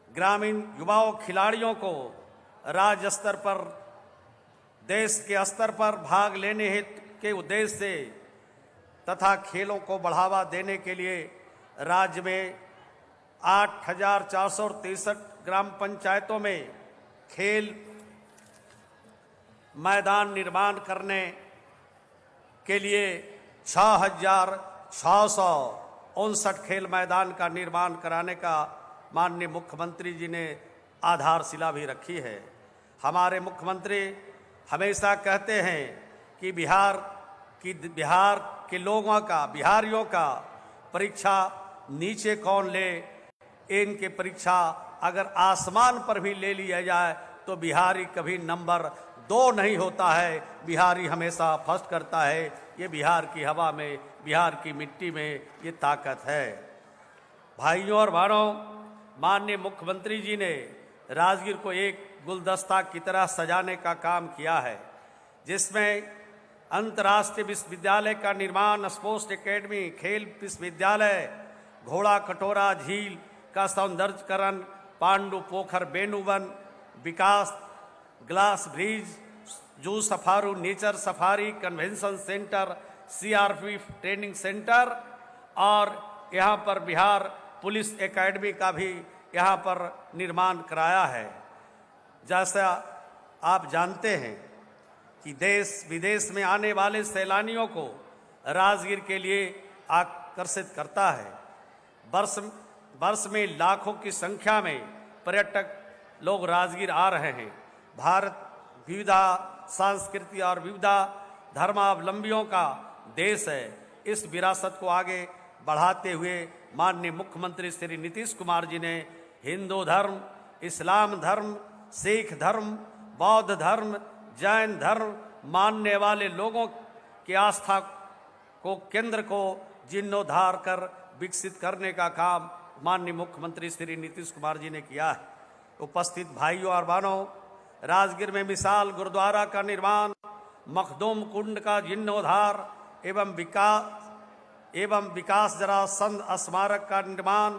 ग्रामीण युवाओं खिलाड़ियों को राज्य स्तर पर, देश के स्तर पर भाग लेने के उद्देश्य से तथा खेलों को बढ़ावा देने के लिए राज्य में 8,463 ग्राम पंचायतों में खेल मैदान निर्माण करने के लिए 6,659 खेल मैदान का निर्माण कराने का माननीय मुख्यमंत्री जी ने आधारशिला भी रखी है। हमारे मुख्यमंत्री हमेशा कहते हैं कि बिहार के लोगों का, बिहारियों का परीक्षा नीचे कौन ले, इनके परीक्षा अगर आसमान पर भी ले लिया जाए तो बिहारी कभी नंबर 2 नहीं होता है, बिहारी हमेशा फर्स्ट करता है। ये बिहार की हवा में, बिहार की मिट्टी में ये ताकत है। भाइयों और बहनों, माननीय मुख्यमंत्री जी ने राजगीर को एक गुलदस्ता की तरह सजाने का काम किया है, जिसमें अंतर्राष्ट्रीय विश्वविद्यालय का निर्माण, स्पोर्ट्स एकेडमी, खेल विश्वविद्यालय, घोड़ा कटोरा झील का सौंदर्यकरण, पांडु पोखर बेनुवन विकास glass bridge, zoo safari nature safari convention centre, CRP training centre और यहाँ पर बिहार पुलिस एकेडमी का भी यहाँ पर निर्माण कराया है। जैसा आप जानते हैं कि देश विदेश में आने वाले सैलानियों को राजगीर के लिए आकर्षित करता है। वर्ष में लाखों की संख्या में पर्यटक लोग राजगीर आ रहे हैं। भारत विविधा संस्कृति और विविधा धर्मावलंबियों का देश है। इस विरासत को आगे बढ़ाते हुए माननीय मुख्यमंत्री श्री नीतीश कुमार जी ने हिंदू धर्म, इस्लाम धर्म, सिख धर्म, बौद्ध धर्म, जैन धर्म मानने वाले लोगों की आस्था को केंद्र को जीर्णोद्धार कर विकसित करने का काम माननीय मुख्यमंत्री श्री नीतीश कुमार जी ने किया है। उपस्थित भाइयों और बहनों, राजगीर में मिसाल गुरुद्वारा का निर्माण, मखदूम कुंड का जीर्णोद्धार एवं विकास जरा संत स्मारक का निर्माण,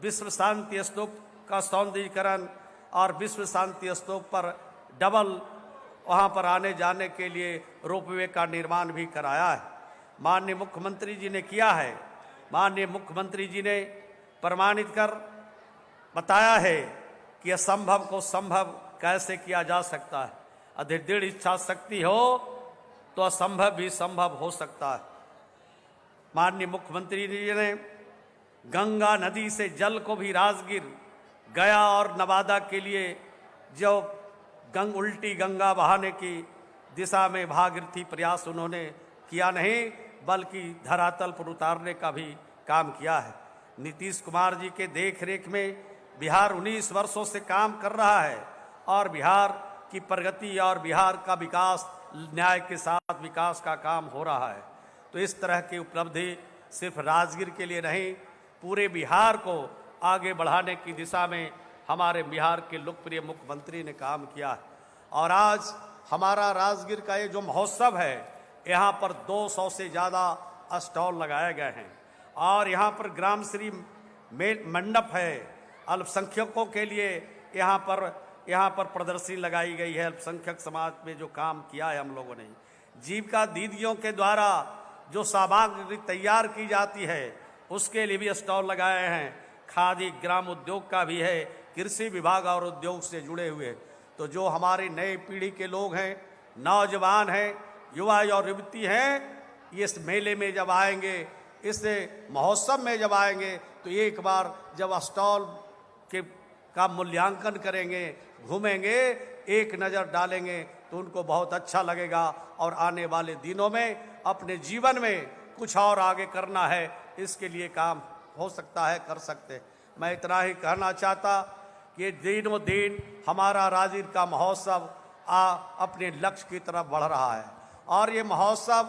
विश्व शांति स्तूप का सौंदर्यीकरण और विश्व शांति स्तूप पर डबल वहां पर आने जाने के लिए रोपवे का निर्माण भी कराया है। माननीय मुख्यमंत्री जी ने किया है। माननीय मुख्यमंत्री जी ने प्रमाणित कर बताया है कि असंभव को संभव कैसे किया जा सकता है। यदि दृढ़ इच्छा शक्ति हो तो असंभव भी संभव हो सकता है। माननीय मुख्यमंत्री जी ने गंगा नदी से जल को भी राजगीर, गया और नवादा के लिए जो उल्टी गंगा बहाने की दिशा में भागीरथी प्रयास उन्होंने किया नहीं बल्कि धरातल पर उतारने का भी काम किया है। नीतीश कुमार जी के देखरेख में बिहार 19 वर्षों से काम कर रहा है और बिहार की प्रगति और बिहार का विकास न्याय के साथ विकास का काम हो रहा है। तो इस तरह की उपलब्धि सिर्फ राजगीर के लिए नहीं, पूरे बिहार को आगे बढ़ाने की दिशा में हमारे बिहार के लोकप्रिय मुख्यमंत्री ने काम किया है। और आज हमारा राजगीर का ये जो महोत्सव है, यहाँ पर 200 से ज़्यादा स्टॉल लगाए गए हैं और यहाँ पर ग्राम श्री मंडप है। अल्पसंख्यकों के लिए यहाँ पर प्रदर्शनी लगाई गई है। अल्पसंख्यक समाज में जो काम किया है हम लोगों ने, जीविका दीदियों के द्वारा जो सामग्री तैयार की जाती है उसके लिए भी स्टॉल लगाए हैं। खादी ग्राम उद्योग का भी है, कृषि विभाग और उद्योग से जुड़े हुए। तो जो हमारी नई पीढ़ी के लोग हैं, नौजवान हैं, युवा और युवती हैं, ये इस मेले में जब आएंगे, इस महोत्सव में जब आएंगे तो एक बार जब स्टॉल का मूल्यांकन करेंगे, घूमेंगे, एक नज़र डालेंगे तो उनको बहुत अच्छा लगेगा और आने वाले दिनों में अपने जीवन में कुछ और आगे करना है, इसके लिए काम हो सकता है, कर सकते। मैं इतना ही कहना चाहता कि दिनों दिन हमारा राजगीर का महोत्सव अपने लक्ष्य की तरफ बढ़ रहा है और ये महोत्सव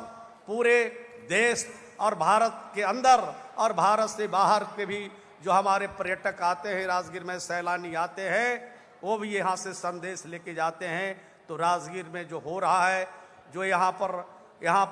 पूरे देश और भारत के अंदर और भारत से बाहर के भी जो हमारे पर्यटक आते हैं, राजगीर में सैलानी आते हैं, वो भी यहाँ से संदेश लेके जाते हैं। तो राजगीर में जो हो रहा है, जो यहाँ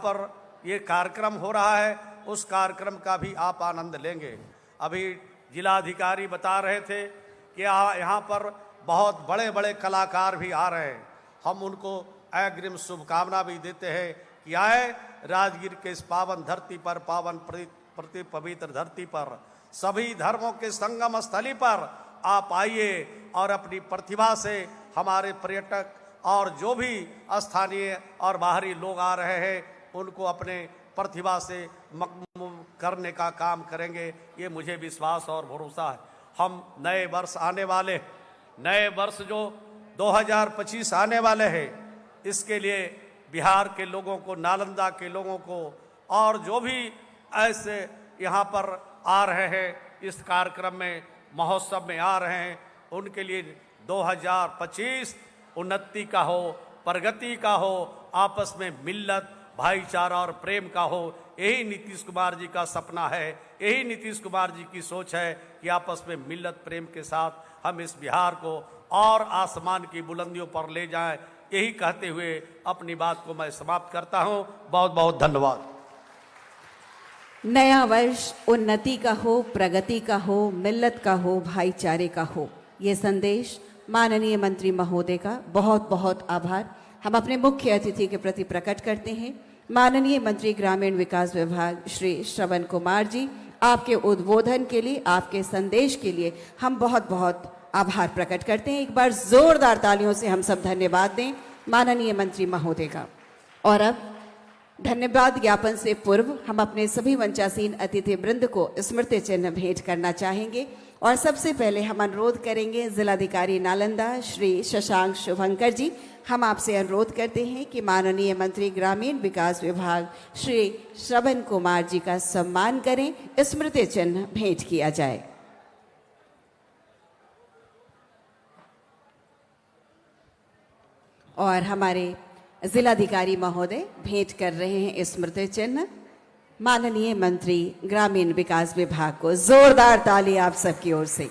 पर ये कार्यक्रम हो रहा है, उस कार्यक्रम का भी आप आनंद लेंगे। अभी जिलाधिकारी बता रहे थे कि यहाँ पर बहुत बड़े बड़े कलाकार भी आ रहे हैं। हम उनको अग्रिम शुभकामना भी देते हैं कि आए राजगीर के इस पावन धरती पर, पावन प्रति पवित्र धरती पर, सभी धर्मों के संगम स्थली पर आप आइए और अपनी प्रतिभा से हमारे पर्यटक और जो भी स्थानीय और बाहरी लोग आ रहे हैं उनको अपने प्रतिभा से मकबूल करने का काम करेंगे। ये मुझे विश्वास और भरोसा है। हम नए वर्ष जो 2025 आने वाले हैं, इसके लिए बिहार के लोगों को, नालंदा के लोगों को और जो भी ऐसे यहाँ पर आ रहे हैं, इस कार्यक्रम में, महोत्सव में आ रहे हैं, उनके लिए 2025 उन्नति का हो, प्रगति का हो, आपस में मिल्लत, भाईचारा और प्रेम का हो। यही नीतीश कुमार जी का सपना है, यही नीतीश कुमार जी की सोच है कि आपस में मिल्लत प्रेम के साथ हम इस बिहार को और आसमान की बुलंदियों पर ले जाएं। यही कहते हुए अपनी बात को मैं समाप्त करता हूं। बहुत बहुत धन्यवाद। नया वर्ष उन्नति का हो, प्रगति का हो, मिल्लत का हो, भाईचारे का हो, ये संदेश माननीय मंत्री महोदय का बहुत बहुत आभार हम अपने मुख्य अतिथि के प्रति प्रकट करते हैं। माननीय मंत्री ग्रामीण विकास विभाग श्री श्रवण कुमार जी, आपके उद्बोधन के लिए, आपके संदेश के लिए हम बहुत बहुत आभार प्रकट करते हैं। एक बार जोरदार तालियों से हम सब धन्यवाद दें माननीय मंत्री महोदय का। और अब धन्यवाद ज्ञापन से पूर्व हम अपने सभी मंचासीन अतिथि वृंद को स्मृति चिन्ह भेंट करना चाहेंगे। और सबसे पहले हम अनुरोध करेंगे जिलाधिकारी नालंदा श्री शशांक शुभंकर जी, हम आपसे अनुरोध करते हैं कि माननीय मंत्री ग्रामीण विकास विभाग श्री श्रवण कुमार जी का सम्मान करें, स्मृति चिन्ह भेंट किया जाए। और हमारे जिलाधिकारी महोदय भेंट कर रहे हैं स्मृति चिन्ह माननीय मंत्री ग्रामीण विकास विभाग को। जोरदार ताली आप सबकी ओर से।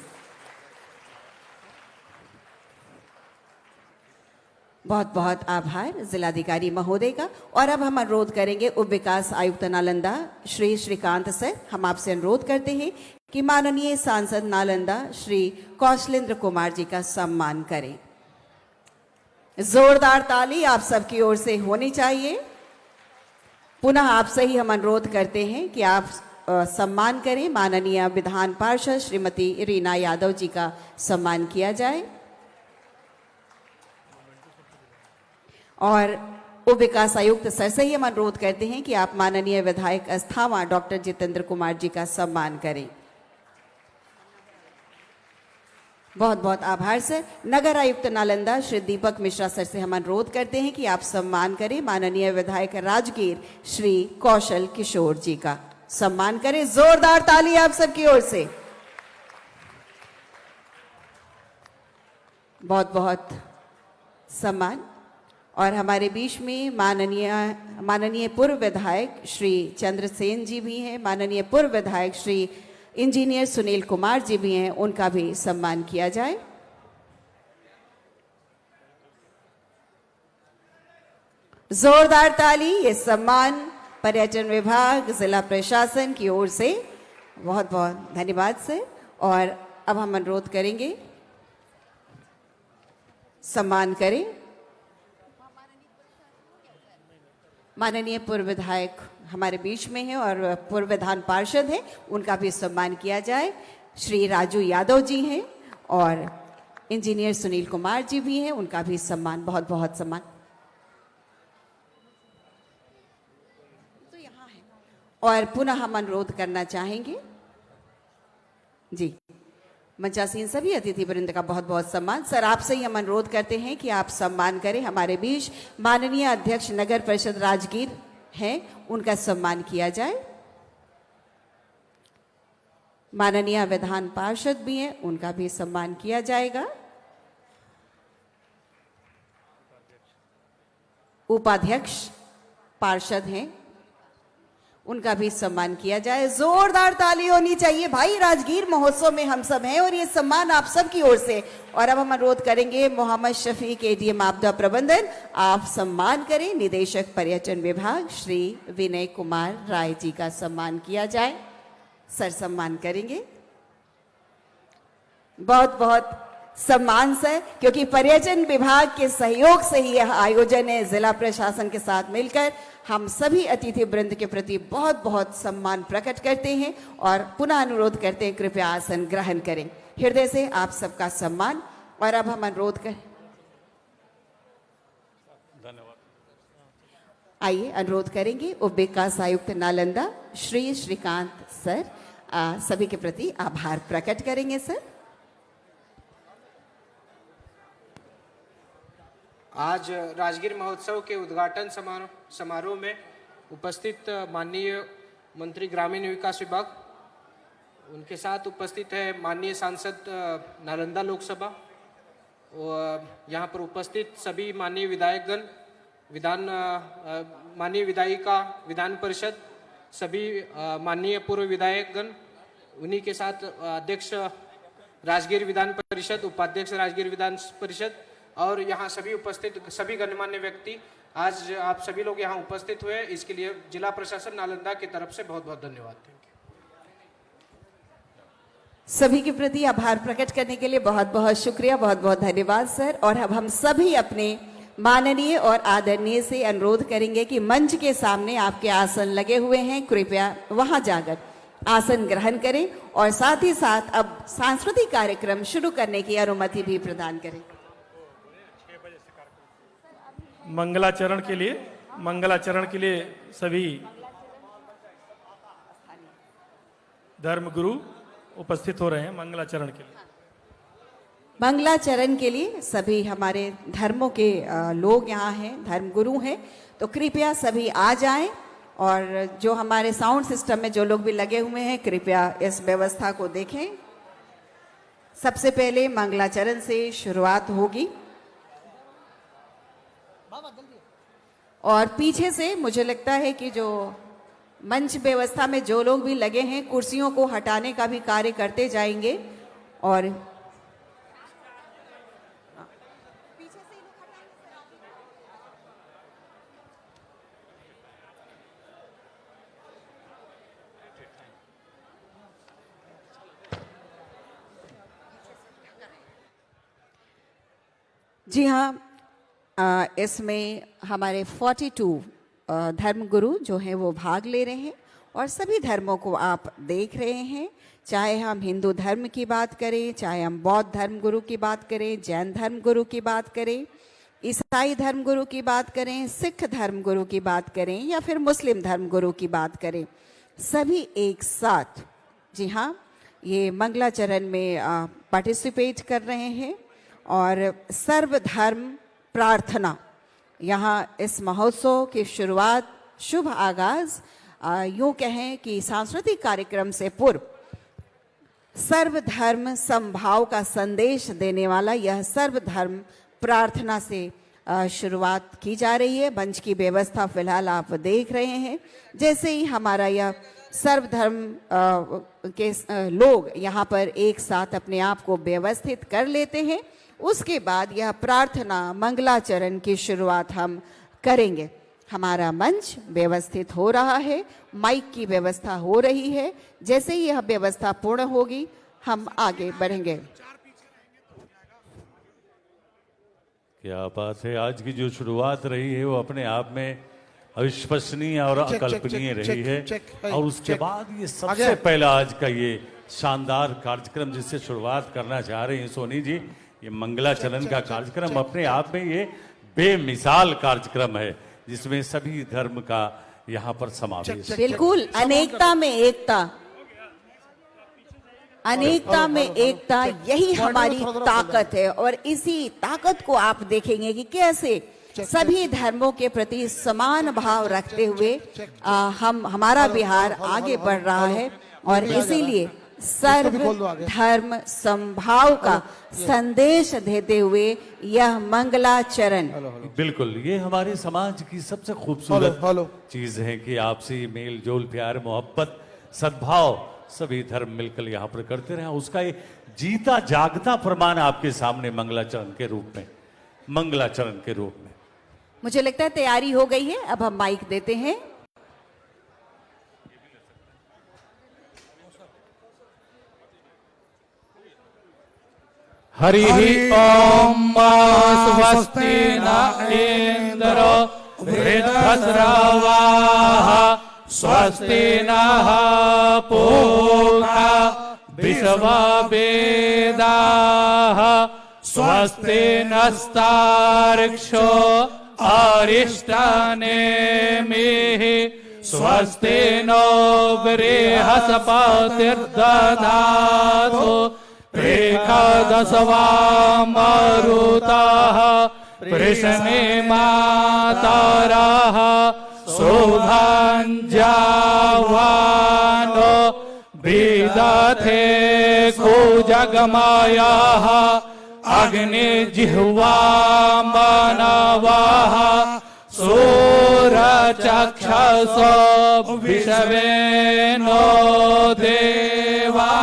बहुत बहुत आभार जिलाधिकारी महोदय का। और अब हम अनुरोध करेंगे उप विकास आयुक्त नालंदा श्री श्रीकांत सर, हम आपसे अनुरोध करते हैं कि माननीय सांसद नालंदा श्री कौशलेंद्र कुमार जी का सम्मान करें। जोरदार ताली आप सबकी ओर से होनी चाहिए। पुनः आपसे ही हम अनुरोध करते हैं कि आप सम्मान करें। माननीय विधान पार्षद श्रीमती रीना यादव जी का सम्मान किया जाए। और उप विकास आयुक्त सर से ही हम अनुरोध करते हैं कि आप माननीय विधायक अस्थावां डॉक्टर जितेंद्र कुमार जी का सम्मान करें। बहुत बहुत आभार सर। नगर आयुक्त नालंदा श्री दीपक मिश्रा सर से हम अनुरोध करते हैं कि आप सम्मान करें माननीय विधायक राजगीर श्री कौशल किशोर जी का सम्मान करें। जोरदार ताली आप सबकी ओर से। बहुत बहुत सम्मान। और हमारे बीच में माननीय पूर्व विधायक श्री चंद्रसेन जी भी हैं, माननीय पूर्व विधायक श्री इंजीनियर सुनील कुमार जी भी हैं, उनका भी सम्मान किया जाए। जोरदार ताली। ये सम्मान पर्यटन विभाग जिला प्रशासन की ओर से बहुत बहुत धन्यवाद सर। और अब हम अनुरोध करेंगे सम्मान करें माननीय पूर्व विधायक हमारे बीच में है और पूर्व विधान पार्षद हैं, उनका भी सम्मान किया जाए। श्री राजू यादव जी हैं और इंजीनियर सुनील कुमार जी भी हैं, उनका भी सम्मान, बहुत बहुत सम्मान। तो यहाँ है। और पुनः हम अनुरोध करना चाहेंगे जी मंचासीन सभी अतिथि वृंद का बहुत बहुत सम्मान। सर आपसे ही हम अनुरोध करते हैं कि आप सम्मान करें। हमारे बीच माननीय अध्यक्ष नगर परिषद राजगीर हैं, उनका सम्मान किया जाए। माननीय विधान पार्षद भी हैं, उनका भी सम्मान किया जाएगा। उपाध्यक्ष पार्षद हैं, उनका भी सम्मान किया जाए। जोरदार ताली होनी चाहिए भाई। राजगीर महोत्सव में हम सब हैं और ये सम्मान आप सब की ओर से। और अब हम अनुरोध करेंगे मोहम्मद शफीक एडीएम आपदा प्रबंधन, आप सम्मान करें। निदेशक पर्यटन विभाग श्री विनय कुमार राय जी का सम्मान किया जाए। सर सम्मान करेंगे। बहुत बहुत सम्मान सर, क्योंकि पर्यटन विभाग के सहयोग से ही यह आयोजन है। जिला प्रशासन के साथ मिलकर हम सभी अतिथि वृंद के प्रति बहुत बहुत सम्मान प्रकट करते हैं और पुनः अनुरोध करते हैं कृपया आसन ग्रहण करें। हृदय से आप सबका सम्मान। और अब हम अनुरोध करें, धन्यवाद। आइए अनुरोध करेंगे उप विकास आयुक्त नालंदा श्री श्रीकांत सर सभी के प्रति आभार प्रकट करेंगे। सर आज राजगीर महोत्सव के उद्घाटन समारोह में उपस्थित माननीय मंत्री ग्रामीण विकास विभाग, उनके साथ उपस्थित है माननीय सांसद नालंदा लोकसभा और यहाँ पर उपस्थित सभी माननीय विधायकगण, माननीय विधायिका विधान परिषद, सभी माननीय पूर्व विधायकगण, उन्हीं के साथ अध्यक्ष राजगीर विधान परिषद, उपाध्यक्ष राजगीर विधान परिषद और यहाँ सभी उपस्थित सभी गणमान्य व्यक्ति, आज आप सभी लोग यहाँ उपस्थित हुए, इसके लिए जिला प्रशासन नालंदा की तरफ से बहुत बहुत धन्यवाद। Thank you. सभी के प्रति आभार प्रकट करने के लिए बहुत बहुत शुक्रिया, बहुत बहुत धन्यवाद सर। और अब हम सभी अपने माननीय और आदरणीय से अनुरोध करेंगे कि मंच के सामने आपके आसन लगे हुए हैं, कृपया वहां जाकर आसन ग्रहण करें और साथ ही साथ अब सांस्कृतिक कार्यक्रम शुरू करने की अनुमति भी प्रदान करें। मंगलाचरण के लिए सभी धर्मगुरु उपस्थित हो रहे हैं। मंगलाचरण के लिए सभी हमारे धर्मों के लोग यहाँ हैं, धर्मगुरु हैं, तो कृपया सभी आ जाएं। और जो हमारे साउंड सिस्टम में जो लोग भी लगे हुए हैं, कृपया इस व्यवस्था को देखें। सबसे पहले मंगलाचरण से शुरुआत होगी और पीछे से मुझे लगता है कि जो मंच व्यवस्था में जो लोग भी लगे हैं, कुर्सियों को हटाने का भी कार्य करते जाएंगे। और जी हाँ, इसमें हमारे 42 धर्मगुरु जो हैं वो भाग ले रहे हैं और सभी धर्मों को आप देख रहे हैं, चाहे हम हिंदू धर्म की बात करें, चाहे हम बौद्ध धर्मगुरु की बात करें, जैन धर्मगुरु की बात करें, ईसाई धर्मगुरु की बात करें, सिख धर्मगुरु की बात करें या फिर मुस्लिम धर्मगुरु की बात करें, सभी एक साथ जी हाँ ये मंगलाचरण में पार्टिसिपेट कर रहे हैं। और सर्वधर्म प्रार्थना, यहाँ इस महोत्सव की शुरुआत, शुभ आगाज यूँ कहें कि सांस्कृतिक कार्यक्रम से पूर्व सर्वधर्म समभाव का संदेश देने वाला यह सर्वधर्म प्रार्थना से शुरुआत की जा रही है। मंच की व्यवस्था फिलहाल आप देख रहे हैं। जैसे ही हमारा यह सर्वधर्म के लोग यहाँ पर एक साथ अपने आप को व्यवस्थित कर लेते हैं, उसके बाद यह प्रार्थना मंगलाचरण की शुरुआत हम करेंगे। हमारा मंच व्यवस्थित हो रहा है, माइक की व्यवस्था हो रही है। जैसे ही यह व्यवस्था पूर्ण होगी हम आगे बढ़ेंगे। क्या बात है, आज की जो शुरुआत रही है वो अपने आप में अविश्वसनीय और अकल्पनीय रही है। और उसके बाद ये सबसे पहला आज का ये शानदार कार्यक्रम जिससे शुरुआत करना चाह रहे हैं सोनी जी, ये मंगलाचरण का कार्यक्रम अपने आप में ये बेमिसाल कार्यक्रम है जिसमें सभी धर्म का यहाँ पर समावेश है। बिल्कुल, अनेकता में एकता, अनेकता में एकता, यही हमारी ताकत है। और इसी ताकत को आप देखेंगे कि कैसे सभी धर्मों के प्रति समान भाव रखते हुए हमारा बिहार आगे बढ़ रहा है। और इसीलिए सर्व धर्म समभाव का संदेश देते हुए यह मंगलाचरण, बिल्कुल ये हमारे समाज की सबसे खूबसूरत चीज है कि आपसी मेल जोल, प्यार, मोहब्बत, सद्भाव सभी धर्म मिलकर यहाँ पर करते रहे। उसका ये जीता जागता प्रमाण आपके सामने मंगलाचरण के रूप में, मंगलाचरण के रूप में। मुझे लगता है तैयारी हो गई है। अब हम माइक देते हैं। हरि ओम स्वस्ति न इंद्रो वृद्धस्रवाः स्वस्ति नः पूषा विश्ववेदाः स्वस्ति नस्तार्क्ष्यो अरिष्टानेमिः स्वस्ति नो बृहस्पतिर्दधातु एकादशवामरुतः कृष्णे मातरः सुधाञ्जावानो विदधे कुजगमयः अग्निजिह्वा मनवः सूरचक्षसो विश्वेनो देवा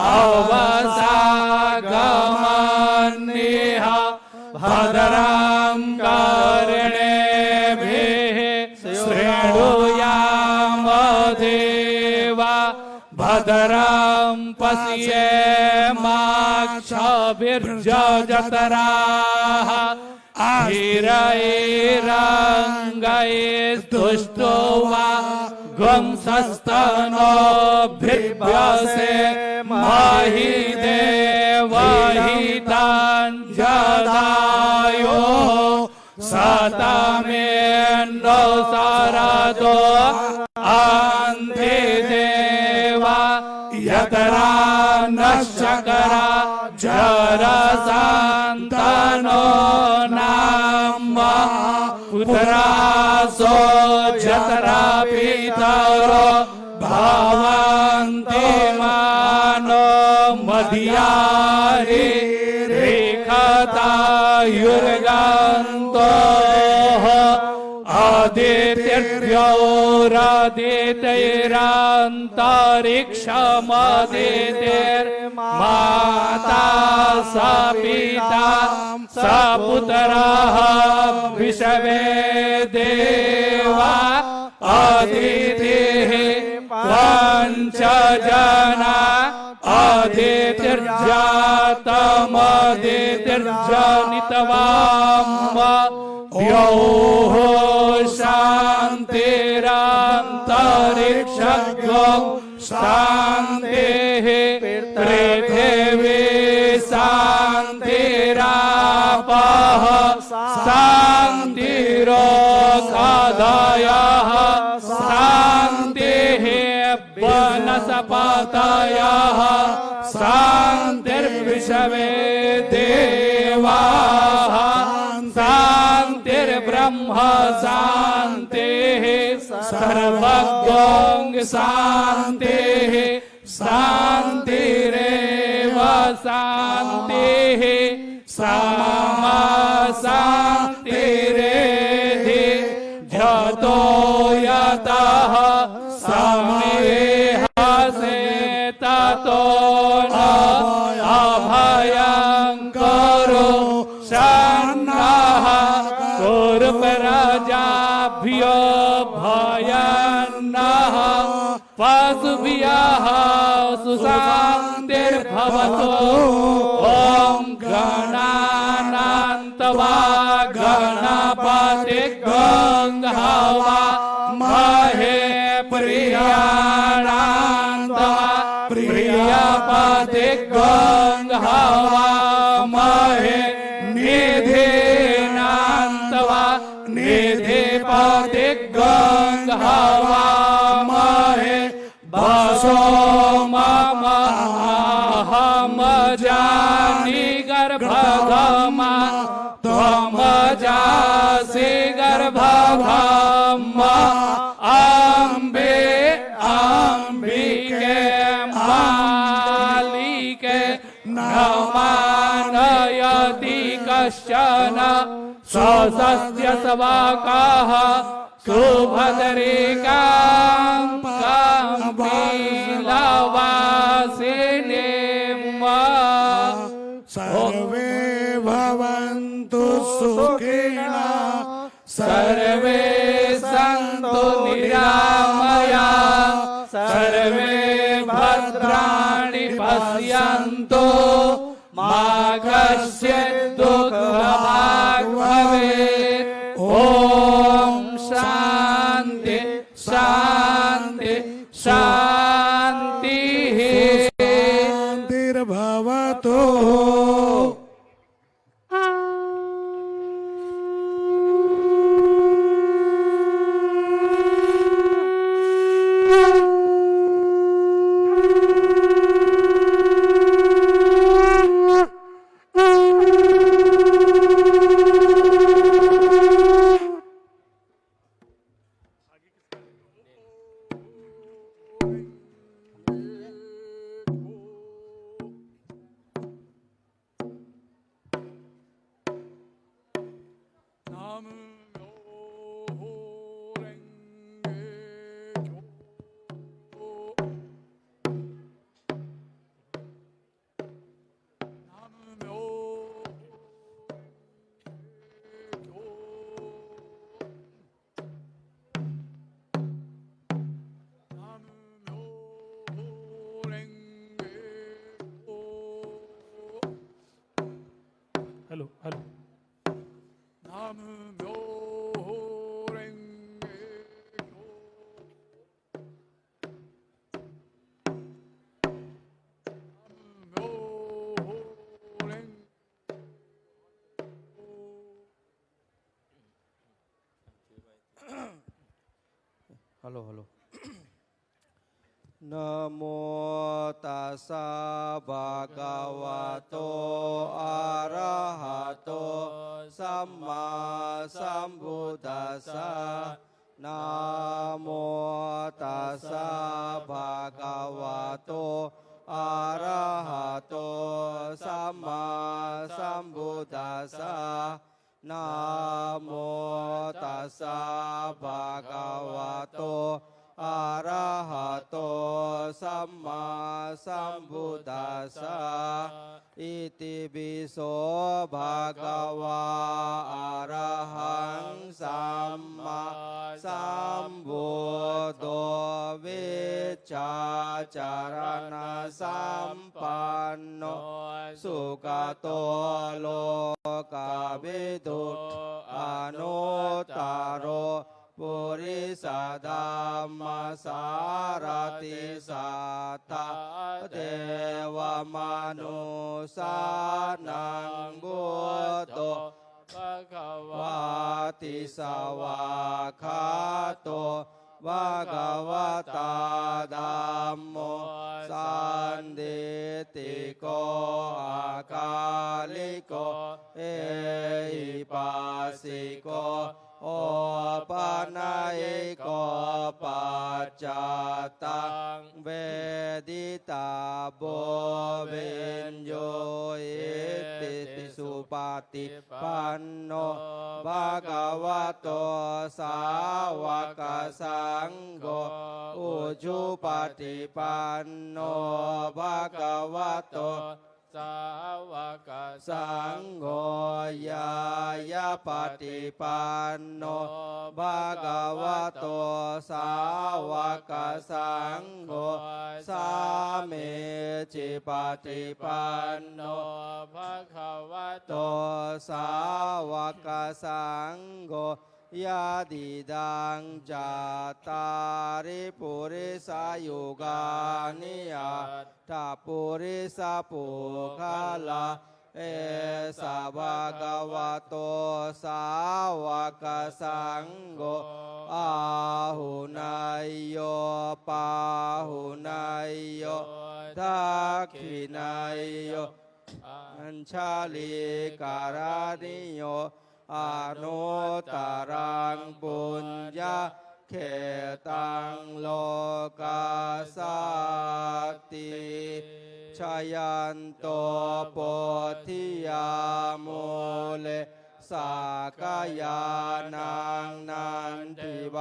अवसागमन्निह भद्रं कर्णेभिः शृणुयाम देवा भद्रं भद्रं पश्येमाक्षभिर्जजतराः हिरैरङ्गैस्तुष्टो वा गुंसस्तनोभिर्भ्यसे महि देवहिताञ्जदायो सतमेन्नो सरदो अन्धे देवा यतरा नश्चकरा जरसान्तनो नाम पुत्रासो जतरा पितरो भवन्ति मानो मध्यारि रेखतायुर्गन्तो आदित्यर्योरादित्यैरान्तरिक्षमदितिर्माता स पिता स पुत्रः विषवे देवा अदितिः पञ्चजना अदितिर्जातमदितिर्जनितवाम् द्यौः शान्तिरन्तरिक्षगो शान्तिः पृथिवी शान्तिरापः शान्तिरोषधयः शान्तिः वनस्पतयः शान्तिर्विषवे देवाः शान्तिर्ब्रह्म शान्तिः सर्वगोङ् शान्तिः शान्तिरेव शान्तिः सामा शान्तिरेधि जतो यतः समेहसे ततो न अभयङ्करो शन्नः कुर्प्रजाभ्यो भयन्नः पशुभ्यः सुशान्तिर्भवतु ॐ गणानान्त्वा गणपतिं हवा महे प्रियाणान्त्वा प्रियपतिं हवा महे निधिनान्त्वा निधिपतिं हवा महे वसो मम अहं जानि गर्भधमा त्वं जासि गर्भधमा अम्बे अम्बिके मालिके न मानयति कश्चन स्वस्य स्वकाः सुभद्रिकां कपिलवासिनीं सर्वे भवन्तु सुखिनः सर्वे सन्तु निरामयाः सर्वे भद्राणि पश्यन्तु मा कश्चित् दुःखभाग् भवेत् ॐ शान्ति शान्ति शान्तिः शान्तिर्भवतु हेलो हेलो नाम म्यो रेंगे क्यो नाम म्यो रेंगे हेलो हेलो नमो तासा भगवतो अरहतो सम्मा सम्बुद्धास्सा नमो तासा भगवतो अरहतो सम्मा सम्बुद्धास्सा नमो तासा भगवतो अरहतो सम्मा सम्बुद्धास्सा इति विसो भगवा अरहं सम्मा सम्बुद्धो विचाचरण सम्पन्नो सुगतो लोकविदु अनुत्तरो पुरिसधम्मसारथि सत्ता देवमनुष्याणां बुद्धो भगवति सवाखातो भगवता धम्मो सान्दितिको अकालिको एहिपासिको ओपनयिको पश्चात्तां वेदिता बोवेन्यो इति सुपतिपन्नो भगवतो सावक संघो उजुपतिपन्नो भगवतो सावक संघो यायपतिपन्नो भगवतो सावक संघो सामीचिपतिपन्नो भगवतो सावक संघो यदिदं चत्वारि पुरुषयुगानि अष्ट पुरुषपुखला एष भगवतो सावक संघो आहुनयो पाहुनयो दक्षिणयो अंशलिकरणियो अनुत्तरं पुञ्ज खेतं लोकशक्ति क्षयन्तो पोथियामूले साकयानां नन्तिवाथनो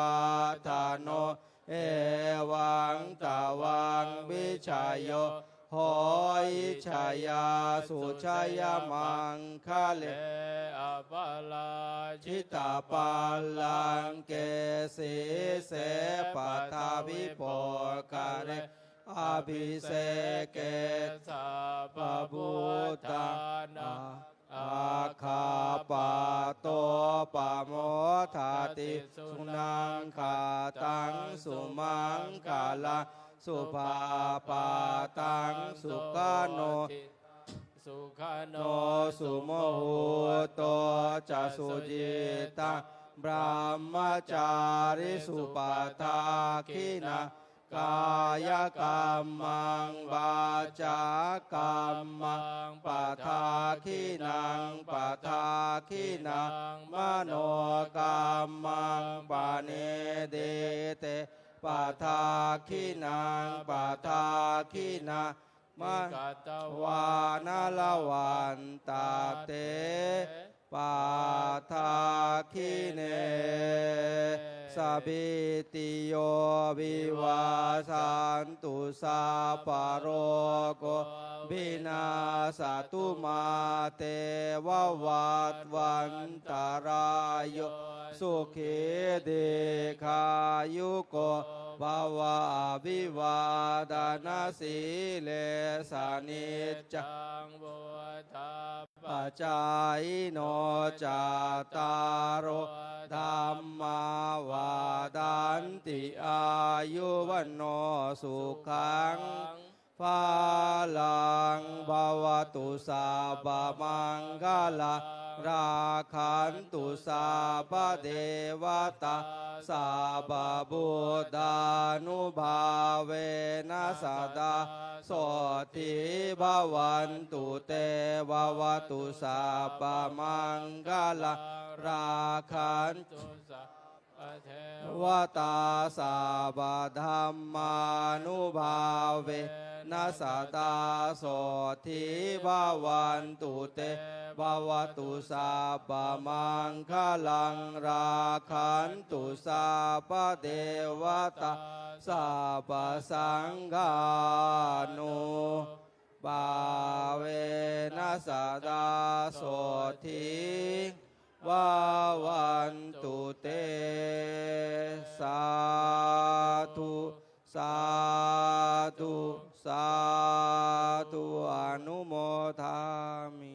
एवं तवं विचयो होइच्छया सुचया मंखले चितापालंके से पथाभिपोकरे अभिषेके सबभूताना आखापातो पामोथाति सुनांखातं सुमंगला सुभापातं सुखनो सुमुहूर्तो च सुजिता ब्रह्मचारि सुपथाखिना कायकम्मं वाचाकम्मं पथाखिनं मनोकम्मं वनिदेते पथाखिना वानलवन्ताते पाथाखिने सभितियो विवासन्तु सापरोगो विनाशतु माते ववत्वन्तरायो สุขีเดคายุโกภาวะอภิวาดานาสีเลสานิจจังบุตาปัจจายโนจาตารโอธรรมาวาดันติอายุวันโนสุขังภาลังภาวตุสาบะมังกาลาราคันตุสาบะเดวตาสาบะบุตานุภาเวนัสดาโสติภาวันตุเตภาวตุสาบะมังกาลาราคันตุวตาสาบะธัมมานุภาเวนัสตาโสทิภาวันตุเตภาวตุสาปะมังคลังราคันตุสาปะเทวตาสาปะสังฆานุภาเวนัสตาโสทิวาวันตุเตสาธุสาธุสาธุอนุโมทามิ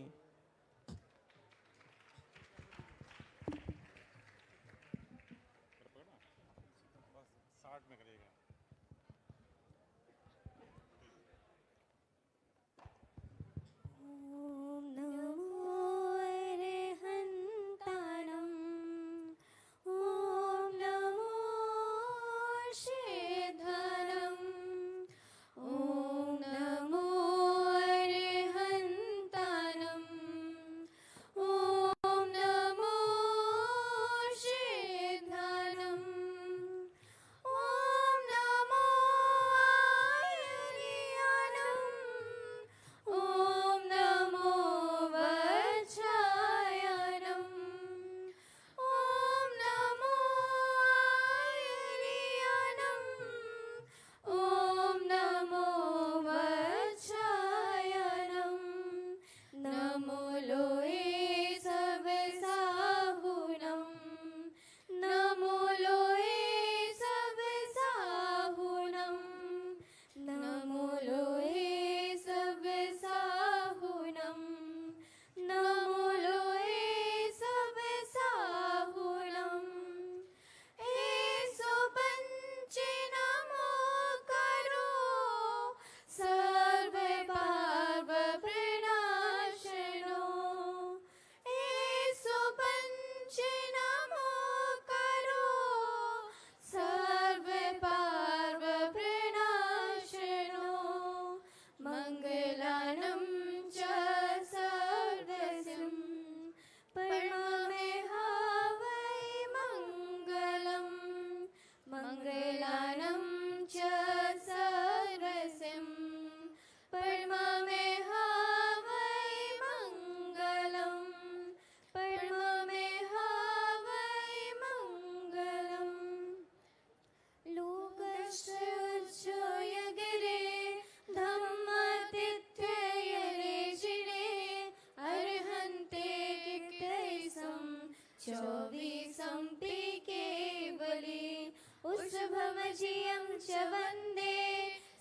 उद्भवजियं च वन्दे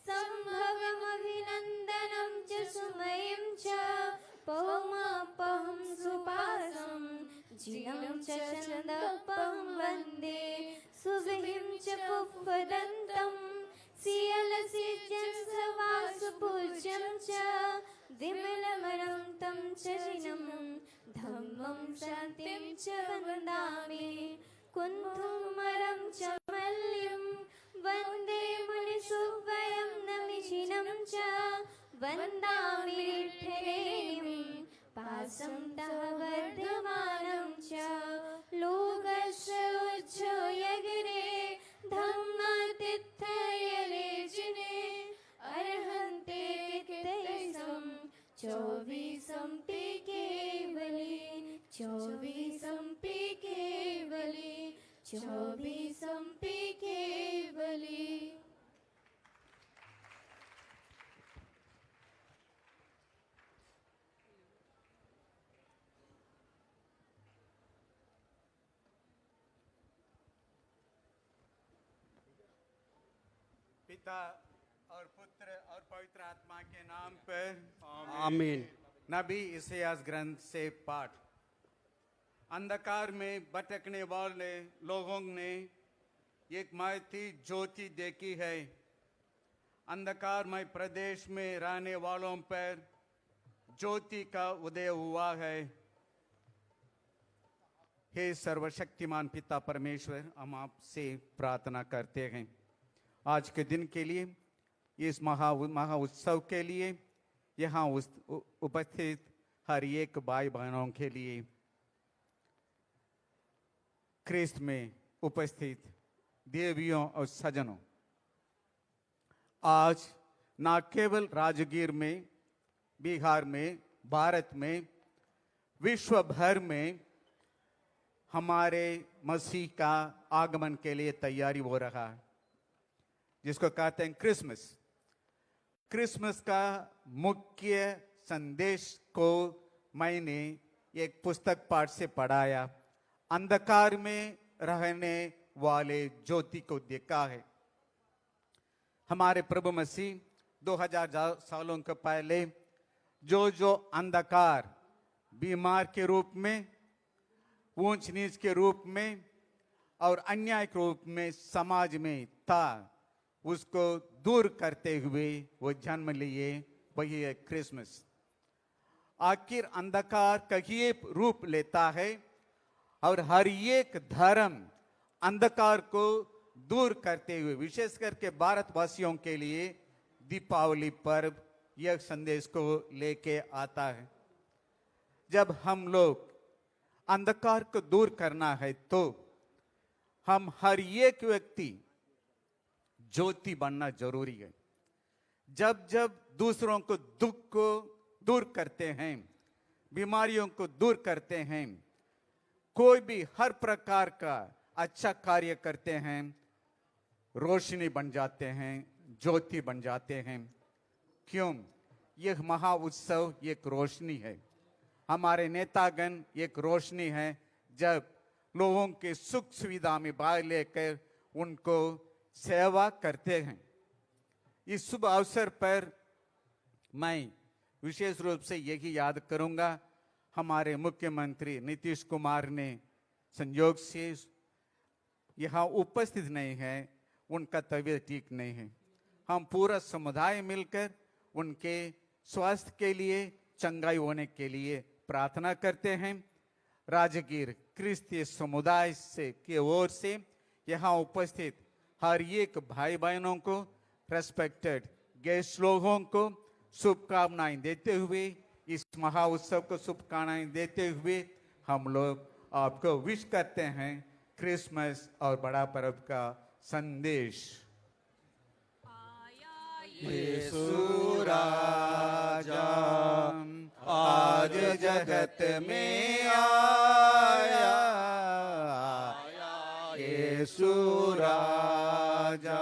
सम्भवमभिनन्दनं च सुमयं च पौमापहं सुपासं जिनं च चन्दपं वन्दे सुविहिं च पुष्पदन्तं सियलसिजं सवासुपूज्यं च विमलमनं तं च जिनं धम्मं शान्तिं च वन्दामि कुन्थुमरं च मल्यं वन्दे मुनिसुवयं नमिजिनं च वन्दामि विठ्ठलेनं पासं तः वर्धमानं च लोकस्य उज्जयगिरे धम्मतीर्थयले जिने अर्हन्ते कितैसं चौबीसं पि केवले चौबीसं पि केवले चौबीसं पि केवले। पिता और पुत्र और पवित्र आत्मा के नाम पर आमीन। नबी इसायास ग्रंथ से पाठ। अंधकार में भटकने वाले लोगों ने एक महती ज्योति देखी है। अंधकारमय प्रदेश में रहने वालों पर ज्योति का उदय हुआ है। हे सर्वशक्तिमान पिता परमेश्वर, हम आपसे प्रार्थना करते हैं आज के दिन के लिए, इस महा उत्सव के लिए, यहाँ उपस्थित हर एक भाई बहनों के लिए, ख्रिस्त में उपस्थित देवियों और सजनों। आज न केवल राजगीर में, बिहार में, भारत में, विश्व भर में हमारे मसीह का आगमन के लिए तैयारी हो रहा है, जिसको कहते हैं क्रिसमस। क्रिसमस का मुख्य संदेश को मैंने एक पुस्तक पाठ से पढ़ाया। अंधकार में रहने वाले ज्योति को देखा है। हमारे प्रभु मसीह 2000 सालों के पहले जो अंधकार, बीमार के रूप में, ऊंच नीच के रूप में और अन्याय के रूप में समाज में था, उसको दूर करते हुए वो जन्म लिए, वही है क्रिसमस। आखिर अंधकार कहीं रूप लेता है और हर एक धर्म अंधकार को दूर करते हुए, विशेष करके भारतवासियों के लिए दीपावली पर्व यह संदेश को लेके आता है। जब हम लोग अंधकार को दूर करना है तो हम हर एक व्यक्ति ज्योति बनना जरूरी है। जब जब दूसरों को दुख को दूर करते हैं, बीमारियों को दूर करते हैं, कोई भी हर प्रकार का अच्छा कार्य करते हैं, रोशनी बन जाते हैं, ज्योति बन जाते हैं। क्यों? यह महा उत्सव एक रोशनी है। हमारे नेतागण एक रोशनी है। जब लोगों के सुख सुविधा में भाग लेकर उनको सेवा करते हैं। इस शुभ अवसर पर मैं विशेष रूप से यही याद करूंगा, हमारे मुख्यमंत्री नीतीश कुमार ने संयोग से यहाँ उपस्थित नहीं है, उनका तबीयत ठीक नहीं है। हम पूरा समुदाय मिलकर उनके स्वास्थ्य के लिए, चंगाई होने के लिए प्रार्थना करते हैं। राजगीर क्रिस्तीय समुदाय से की ओर से यहाँ उपस्थित हर एक भाई बहनों को, रेस्पेक्टेड गेस्ट लोगों को शुभकामनाएं देते हुए, इस महा उत्सव को शुभकामनाएं देते हुए हम लोग आपको विश करते हैं क्रिसमस और बड़ा पर्व का संदेश। यीशु राजा आज जगत में आया, यीशु राजा।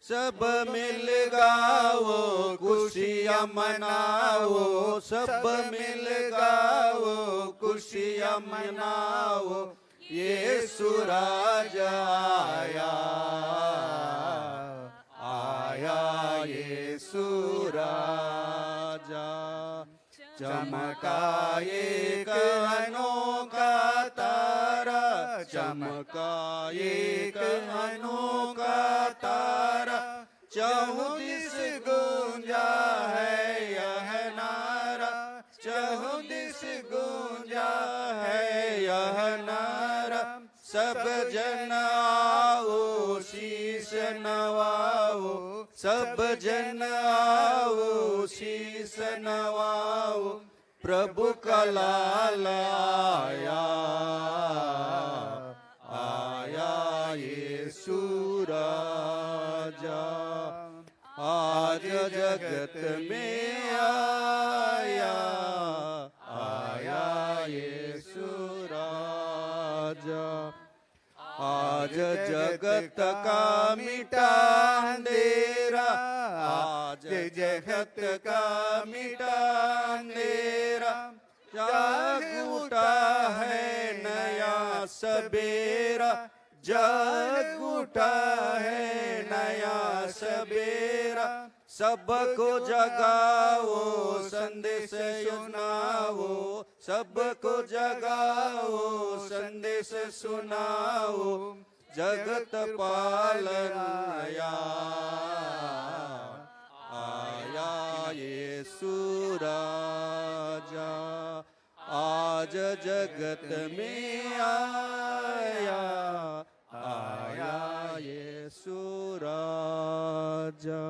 सब मिल गाओ, खुशियाँ मनाओ, सब मिल गाओ, खुशियाँ मनाओ, यीशु राजा आया, आया यीशु राजा। चमका एक अनोखा तारा, चमका एक अनोखा तारा, चहुदिस गूंजा है यह नारा, चहुदिस गूंजा है यह नारा। सब जन आओ शीश नवाओ, सब जन आओ शीश नवाओ, प्रभु का लाल आया, आया यीशु राजा। आज जगत में आया, आया यीशु राजा। आज जगत का मिटा अंधेरा, आज जगत का मिटा अंधेरा, जाग उठा है नया सवेरा, जाग उठा है नया सवेरा। सबको जगाओ संदेश सुनाओ, सबको जगाओ संदेश सुनाओ, जगत पालन आया, आया यीशु राजा, आज जगत में आया, आया यीशु राजा।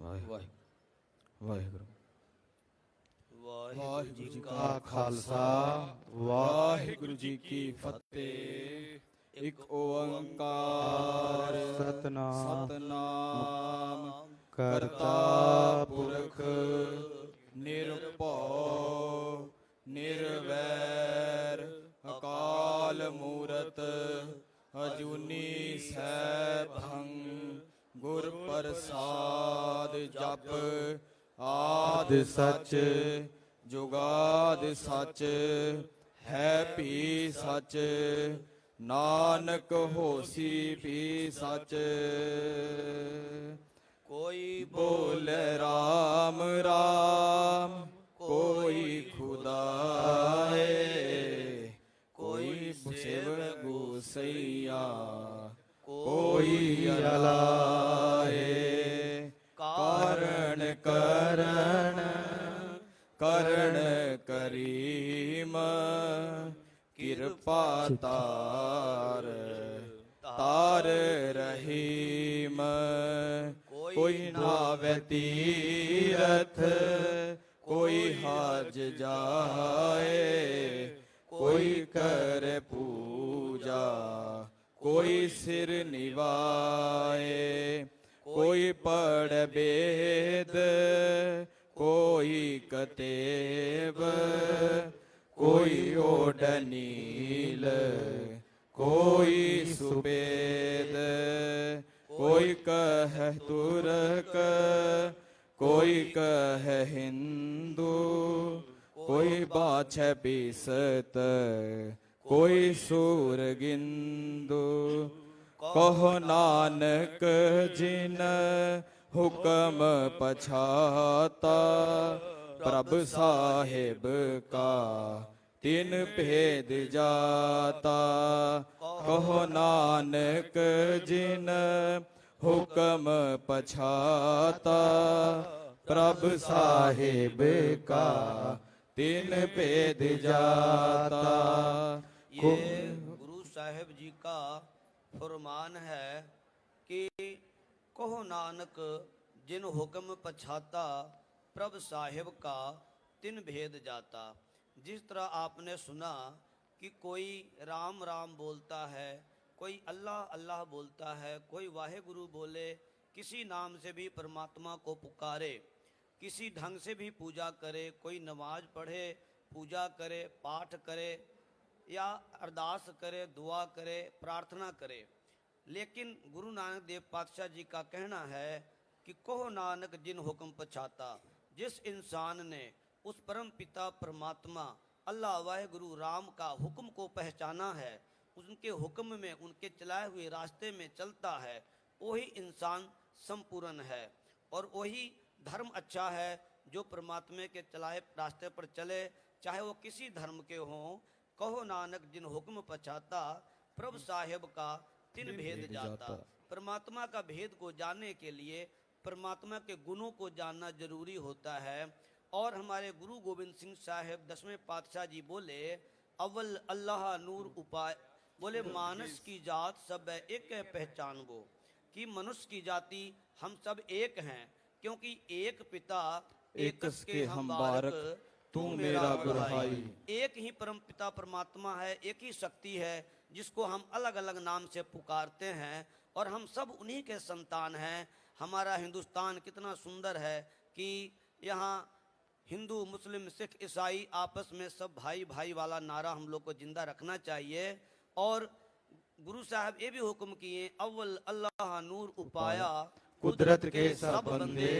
वाहिगुरु वाहिगुरु जी का खालसा, वाहिगुरु जी की फतेह। एक ओंकार सतनाम करता पुरख निरभव निर्वैर अकाल मूरत अजूनी सैभं गुर प्रसाद जप आद सच जुगाद सच है भी सच नानक होसी भी सच। कोई बोले राम राम कोई खुदाए, कोई शिव गुसैया कोई अलाए, कारण करण करण करीम कृपा तार तार रहीम। कोई नावे तीरथ कोई हज जाए, कोई कर पूजा कोई सिर निवाए, कोई पढ़ वेद कोई कतेब, कोई ओढ़ नील कोई सुबेद, कोई कह तुर्क कोई कह हिंदू, कोई बाछ बिसत कोई सूर गिंदु। कहो नानक जिन हुक्म पछाता, प्रभु साहिब का तिन भेद जाता। कहो नानक जिन हुक्म पछाता, प्रभु साहिब का तिन भेद जाता। ये गुरु साहिब जी का फरमान है कि कहो नानक जिन हुक्म पछाता, प्रभु साहिब का तिन भेद जाता। जिस तरह आपने सुना कि कोई राम राम बोलता है, कोई अल्लाह अल्लाह बोलता है, कोई वाहेगुरु बोले, किसी नाम से भी परमात्मा को पुकारे, किसी ढंग से भी पूजा करे, कोई नमाज पढ़े, पूजा करे, पाठ करे या अरदास करे, दुआ करे, प्रार्थना करे। लेकिन गुरु नानक देव पातशाह जी का कहना है कि कहो नानक जिन हुक्म पछाता। जिस इंसान ने उस परम पिता परमात्मा अल्लाह वाहेगुरु राम का हुक्म को पहचाना है, उनके हुक्म में उनके चलाए हुए रास्ते में चलता है, वही इंसान संपूर्ण है और वही धर्म अच्छा है जो परमात्मा के चलाए रास्ते पर चले, चाहे वो किसी धर्म के हों। कहो नानक जिन हुक्म पछाता, प्रभु साहिब का तिन भेद जाता। परमात्मा का भेद को जानने के लिए परमात्मा के गुणों को जानना जरूरी होता है। और हमारे गुरु गोविंद सिंह साहिब 10वें पातशाह जी बोले, अव्वल अल्लाह नूर उपाय, बोले मानस की जात सब एक है पहचान वो, कि मनुष्य की जाति हम सब एक हैं, क्योंकि एक पिता एक के हम बारक, तू मेरा गुरहाई। एक ही परम पिता परमात्मा है, एक ही शक्ति है जिसको हम अलग अलग नाम से पुकारते हैं, और हम सब उन्हीं के संतान हैं। हमारा हिंदुस्तान कितना सुंदर है कि यहाँ हिंदू, मुस्लिम, सिख, ईसाई आपस में सब भाई भाई वाला नारा हम लोग को जिंदा रखना चाहिए। और गुरु साहब ये भी हुक्म किए, अव्वल अल्लाह नूर उपाया, कुदरत के सब बंदे,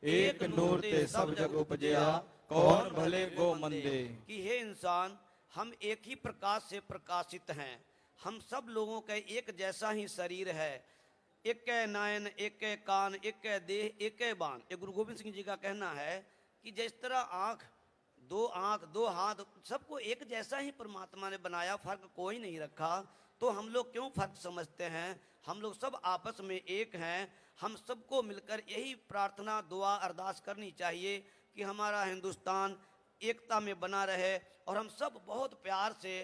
एक नूर ते सब जग उपजया, कौन भले को मंदे। कि हे इंसान, हम एक ही प्रकाश से प्रकाशित हैं। हम सब लोगों का एक जैसा ही शरीर है, एक नयन, एक कान, एक देह, एक बाण। ये गुरु गोविंद सिंह जी का कहना है कि जिस तरह आंख, दो हाथ, सबको एक जैसा ही परमात्मा ने बनाया, फर्क कोई नहीं रखा। तो हम लोग क्यों फर्क समझते हैं? हम लोग सब आपस में एक हैं। हम सबको मिलकर यही प्रार्थना, दुआ, अरदास करनी चाहिए कि हमारा हिंदुस्तान एकता में बना रहे और हम सब बहुत प्यार से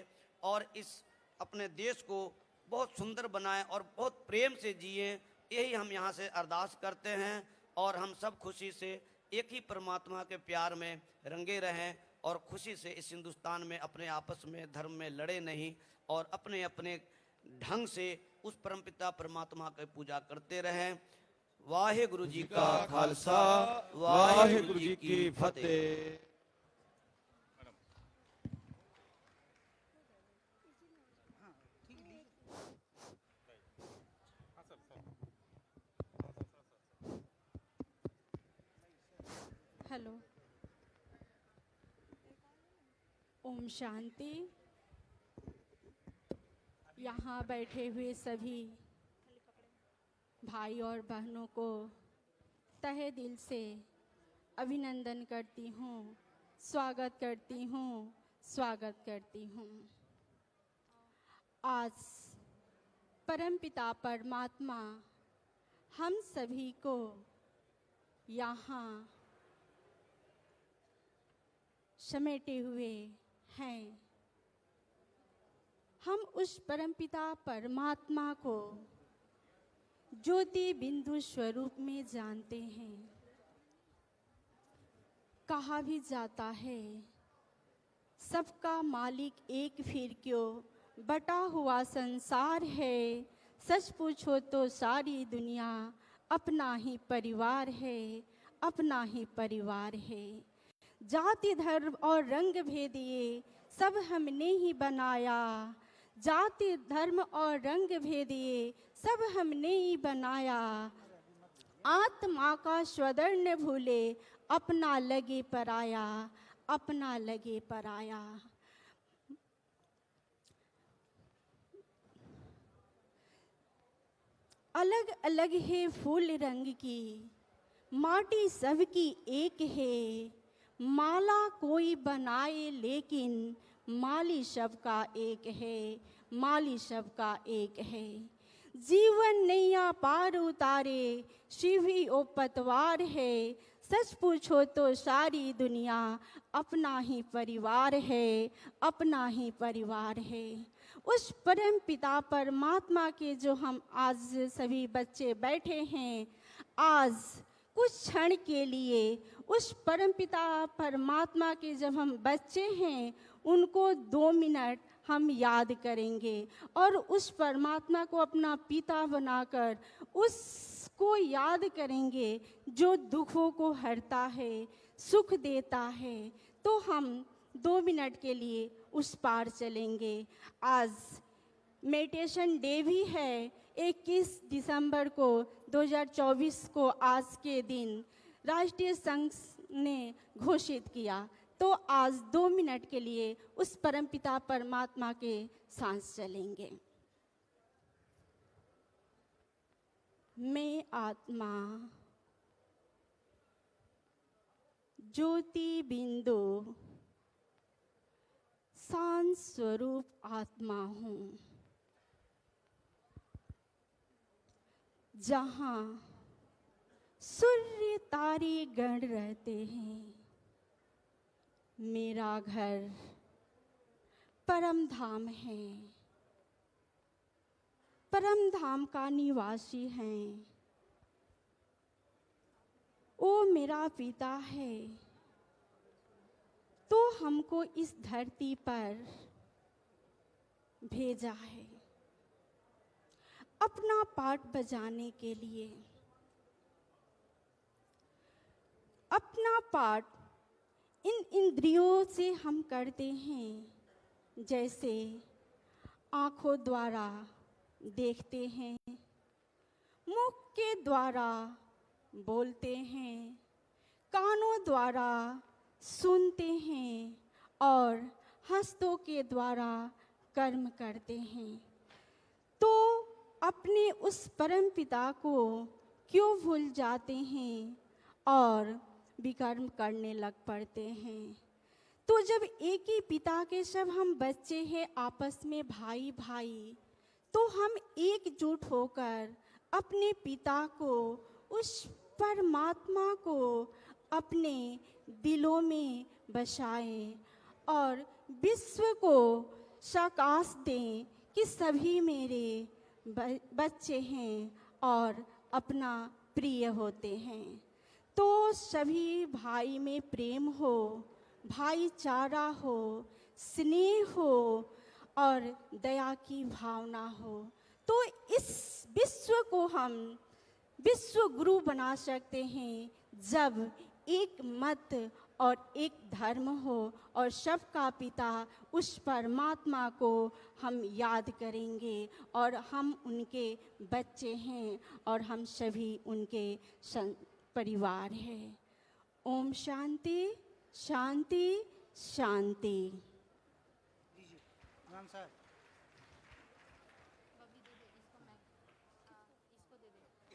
और इस अपने देश को बहुत सुंदर बनाएं और बहुत प्रेम से जिए। यही हम यहाँ से अरदास करते हैं और हम सब खुशी से एक ही परमात्मा के प्यार में रंगे रहें और खुशी से इस हिंदुस्तान में अपने आपस में धर्म में लड़े नहीं और अपने अपने ढंग से उस परमपिता परमात्मा की पूजा करते रहें। वाहे गुरु जी का खालसा, वाहे गुरु जी की फतेह। हेलो, ओम शांति। यहाँ बैठे हुए सभी भाई और बहनों को तहे दिल से अभिनंदन करती हूँ, स्वागत करती हूँ। आज परमपिता परमात्मा हम सभी को यहाँ समेटे हुए हैं। हम उस परमपिता परमात्मा को ज्योति बिंदु स्वरूप में जानते हैं। कहा भी जाता है, सबका मालिक एक फिर क्यों, बटा हुआ संसार है। सच पूछो तो सारी दुनिया अपना ही परिवार है, अपना ही परिवार है। जाति धर्म और रंग भेदिए सब हमने ही बनाया, जाति धर्म और रंग भेदिए सब हमने ही बनाया। आत्मा का स्वदर न भूले, अपना लगे पराया, अपना लगे पराया। अलग अलग है फूल रंग की, माटी सबकी एक है। माला कोई बनाए लेकिन माली सबका एक है, माली सबका एक है। जीवन नैया पार उतारे, शिव ही ओ पतवार है। सच पूछो तो सारी दुनिया अपना ही परिवार है, अपना ही परिवार है। उस परम पिता परमात्मा के जो हम आज सभी बच्चे बैठे हैं, आज कुछ क्षण के लिए उस परमपिता परमात्मा के जब हम बच्चे हैं, उनको 2 मिनट हम याद करेंगे और उस परमात्मा को अपना पिता बनाकर उसको याद करेंगे जो दुखों को हरता है, सुख देता है। तो हम 2 मिनट के लिए उस पार चलेंगे। आज मेडिटेशन डे भी है। 21 दिसंबर को 2024 को आज के दिन राष्ट्रीय संघ ने घोषित किया। तो आज 2 मिनट के लिए उस परमपिता परमात्मा के सांस चलेंगे। मैं आत्मा ज्योति बिंदु शांत स्वरूप आत्मा हूँ, जहाँ सूर्य तारे गण रहते हैं। मेरा घर परम धाम है, परम धाम का निवासी हैं। वो मेरा पिता है, तो हमको इस धरती पर भेजा है। अपना पार्ट बजाने के लिए। अपना पार्ट इन इंद्रियों से हम करते हैं, जैसे आँखों द्वारा देखते हैं, मुख के द्वारा बोलते हैं, कानों द्वारा सुनते हैं और हस्तों के द्वारा कर्म करते हैं। तो अपने उस परम पिता को क्यों भूल जाते हैं और विकर्म करने लग पड़ते हैं। तो जब एक ही पिता के सब हम बच्चे हैं, आपस में भाई भाई, तो हम एकजुट होकर अपने पिता को, उस परमात्मा को अपने दिलों में बसाएं और विश्व को साकाश दें कि सभी मेरे बच्चे हैं और अपना प्रिय होते हैं। तो सभी भाई में प्रेम हो, भाईचारा हो, स्नेह हो और दया की भावना हो। तो इस विश्व को हम विश्व गुरु बना सकते हैं जब एक मत और एक धर्म हो और सबका पिता उस परमात्मा को हम याद करेंगे और हम उनके बच्चे हैं और हम सभी उनके परिवार हैं। ओम शांति शांति शांति।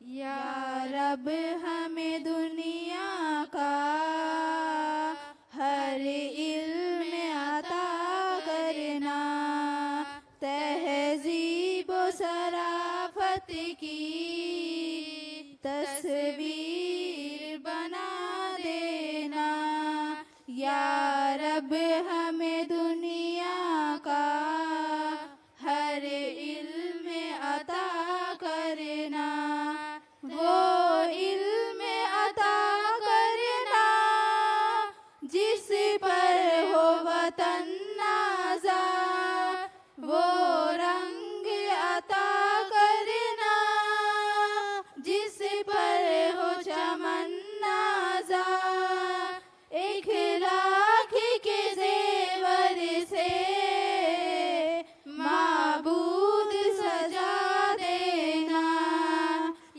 या रब हमें दुनिया का हर इल्म अता करना, तहजीब व शराफत की तस्वीर बना देना। या रब हमें दुनिया का हर इल्म अता करना, वो इल्म अता करना जिस पर हो वतन नाज़ा, वो रंग अता करना जिस पर हो चमन नाज़ा। इखलाक के ज़ेवर से माबूद सजा देना।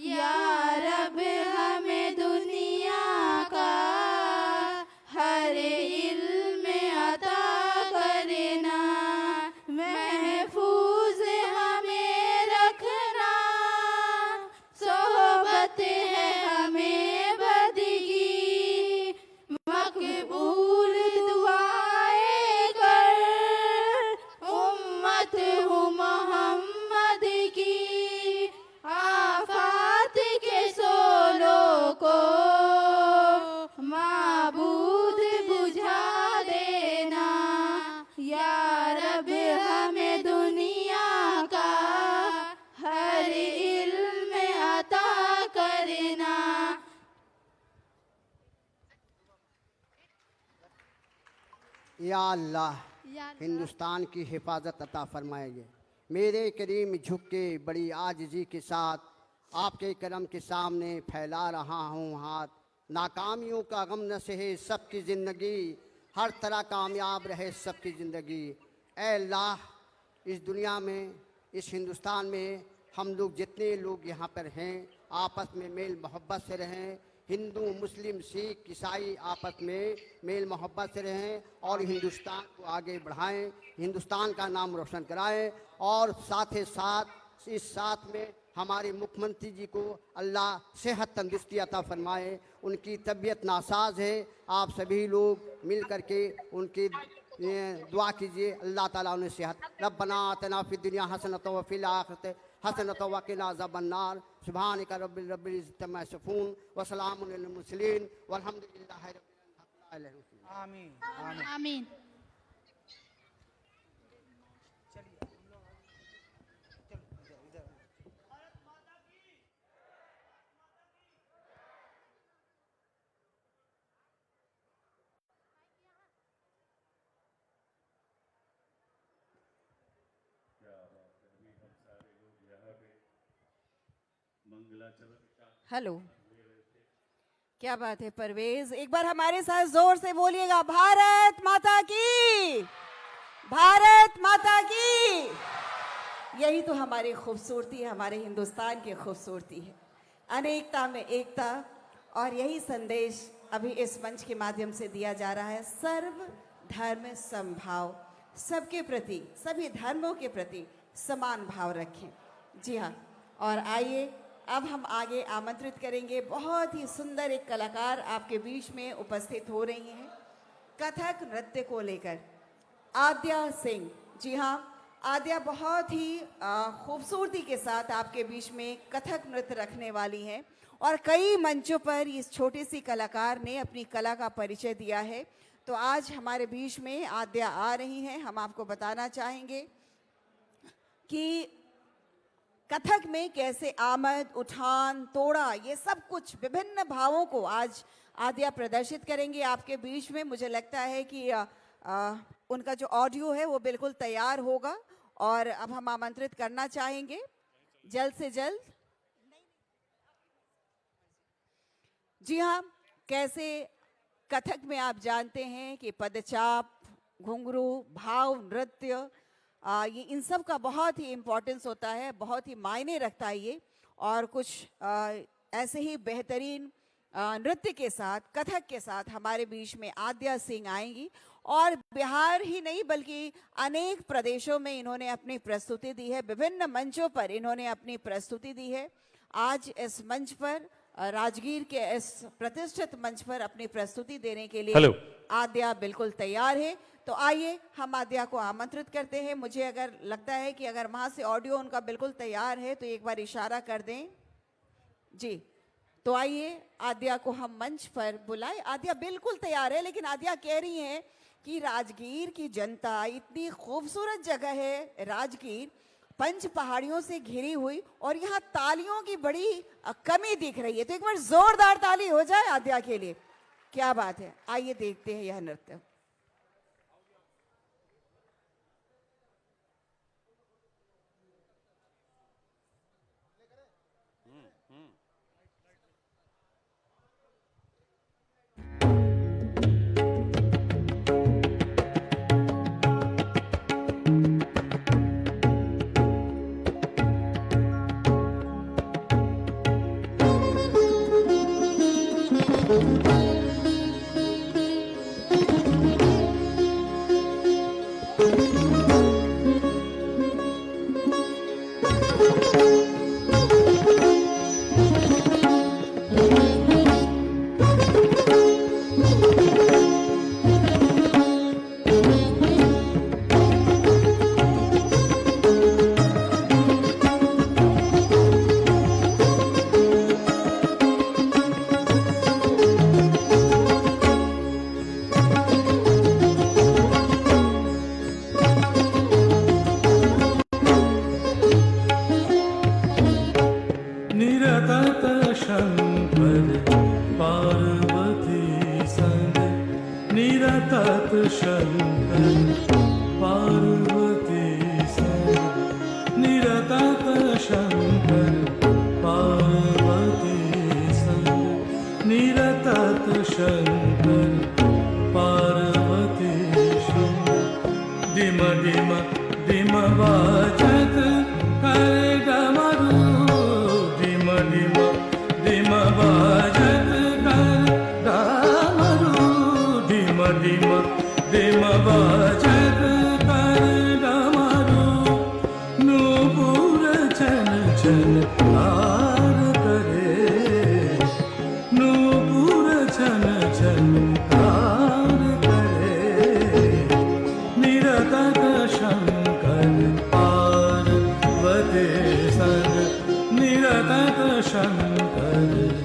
या रब हमें दुनिया का हर इल्म अता करना, महफूज हमें रखना, सोहबत है हमें बदगी, मकबूल दुआएं कर, उम्मत हूँ मोहम्मद की, आफात के सोलों को माबूद बुझा देना। या रब हमें दुनिया का हर इल्म अता करना। या अल्लाह हिंदुस्तान की हिफाजत अता फरमाइए। मेरे करीम झुक के बड़ी आजिज़ी के साथ आपके करम के सामने फैला रहा हूँ हाथ। नाकामियों का गम न सहे सबकी ज़िंदगी, हर तरह कामयाब रहे सबकी ज़िंदगी। ऐ अल्लाह, इस दुनिया में, इस हिंदुस्तान में हम लोग जितने लोग यहाँ पर हैं आपस में मेल मोहब्बत से रहें, हिंदू मुस्लिम सिख ईसाई आपस में मेल मोहब्बत से रहें और हिंदुस्तान को आगे बढ़ाएं, हिंदुस्तान का नाम रोशन कराएं। और साथ ही साथ इस साथ में हमारे मुख्यमंत्री जी को अल्लाह सेहत तंदुरुस्ती अता फरमाए। उनकी तबीयत नासाज है, आप सभी लोग मिल करके उनकी दुआ कीजिए, अल्लाह ताला उन्हें सेहत। रब्बना आतिना फिद दुनिया हसनतन व फिल आखिरति हसनतन व क़िना अज़ाबन्नार। सुब्हानका रब्बिल इज़्ज़ति अम्मा यसिफ़ून व सलामुन अलल मुरसलीन वल्हम्दुलिल्लाहि रब्बिल आलमीन। आमीन आमीन। हेलो, क्या बात है परवेज, एक बार हमारे साथ जोर से बोलिएगा, भारत माता की, भारत माता की। यही तो हमारी खूबसूरती है, हमारे हिंदुस्तान की खूबसूरती है, अनेकता में एकता। और यही संदेश अभी इस मंच के माध्यम से दिया जा रहा है, सर्व धर्म समभाव, सबके प्रति, सभी धर्मों के प्रति समान भाव रखें। जी हाँ, और आइए अब हम आगे आमंत्रित करेंगे, बहुत ही सुंदर एक कलाकार आपके बीच में उपस्थित हो रही हैं कथक नृत्य को लेकर, आद्या सिंह। जी हाँ, आद्या बहुत ही खूबसूरती के साथ आपके बीच में कथक नृत्य रखने वाली हैं और कई मंचों पर इस छोटी सी कलाकार ने अपनी कला का परिचय दिया है। तो आज हमारे बीच में आद्या आ रही हैं। हम आपको बताना चाहेंगे कि कथक में कैसे आमद, उठान, तोड़ा, ये सब कुछ विभिन्न भावों को आज आद्या प्रदर्शित करेंगे आपके बीच में। मुझे लगता है कि उनका जो ऑडियो है वो बिल्कुल तैयार होगा और अब हम आमंत्रित करना चाहेंगे जल्द से जल्द। जी हाँ, कैसे कथक में आप जानते हैं कि पदचाप, घुंघरू, भाव, नृत्य, ये इन सब का बहुत ही इम्पोर्टेंस होता है, बहुत ही मायने रखता है ये। और कुछ ऐसे ही बेहतरीन नृत्य के साथ, कथक के साथ हमारे बीच में आद्या सिंह आएंगी और बिहार ही नहीं बल्कि अनेक प्रदेशों में इन्होंने अपनी प्रस्तुति दी है, विभिन्न मंचों पर इन्होंने अपनी प्रस्तुति दी है। आज इस मंच पर, राजगीर के इस प्रतिष्ठित मंच पर अपनी प्रस्तुति देने के लिए आद्या बिल्कुल तैयार है। तो आइए हम आद्या को आमंत्रित करते हैं। मुझे अगर लगता है कि अगर वहां से ऑडियो उनका बिल्कुल तैयार है तो एक बार इशारा कर दें। जी, तो आइए आद्या को हम मंच पर बुलाएं। आद्या बिल्कुल तैयार है, लेकिन आद्या कह रही हैं कि राजगीर की जनता, इतनी खूबसूरत जगह है राजगीर, 5 पहाड़ियों से घिरी हुई, और यहाँ तालियों की बड़ी कमी दिख रही है। तो एक बार जोरदार ताली हो जाए आद्या के लिए। क्या बात है, आइए देखते हैं यह नृत्य। डिम डिम डिम बाजत करे डमरू निरतत शंकर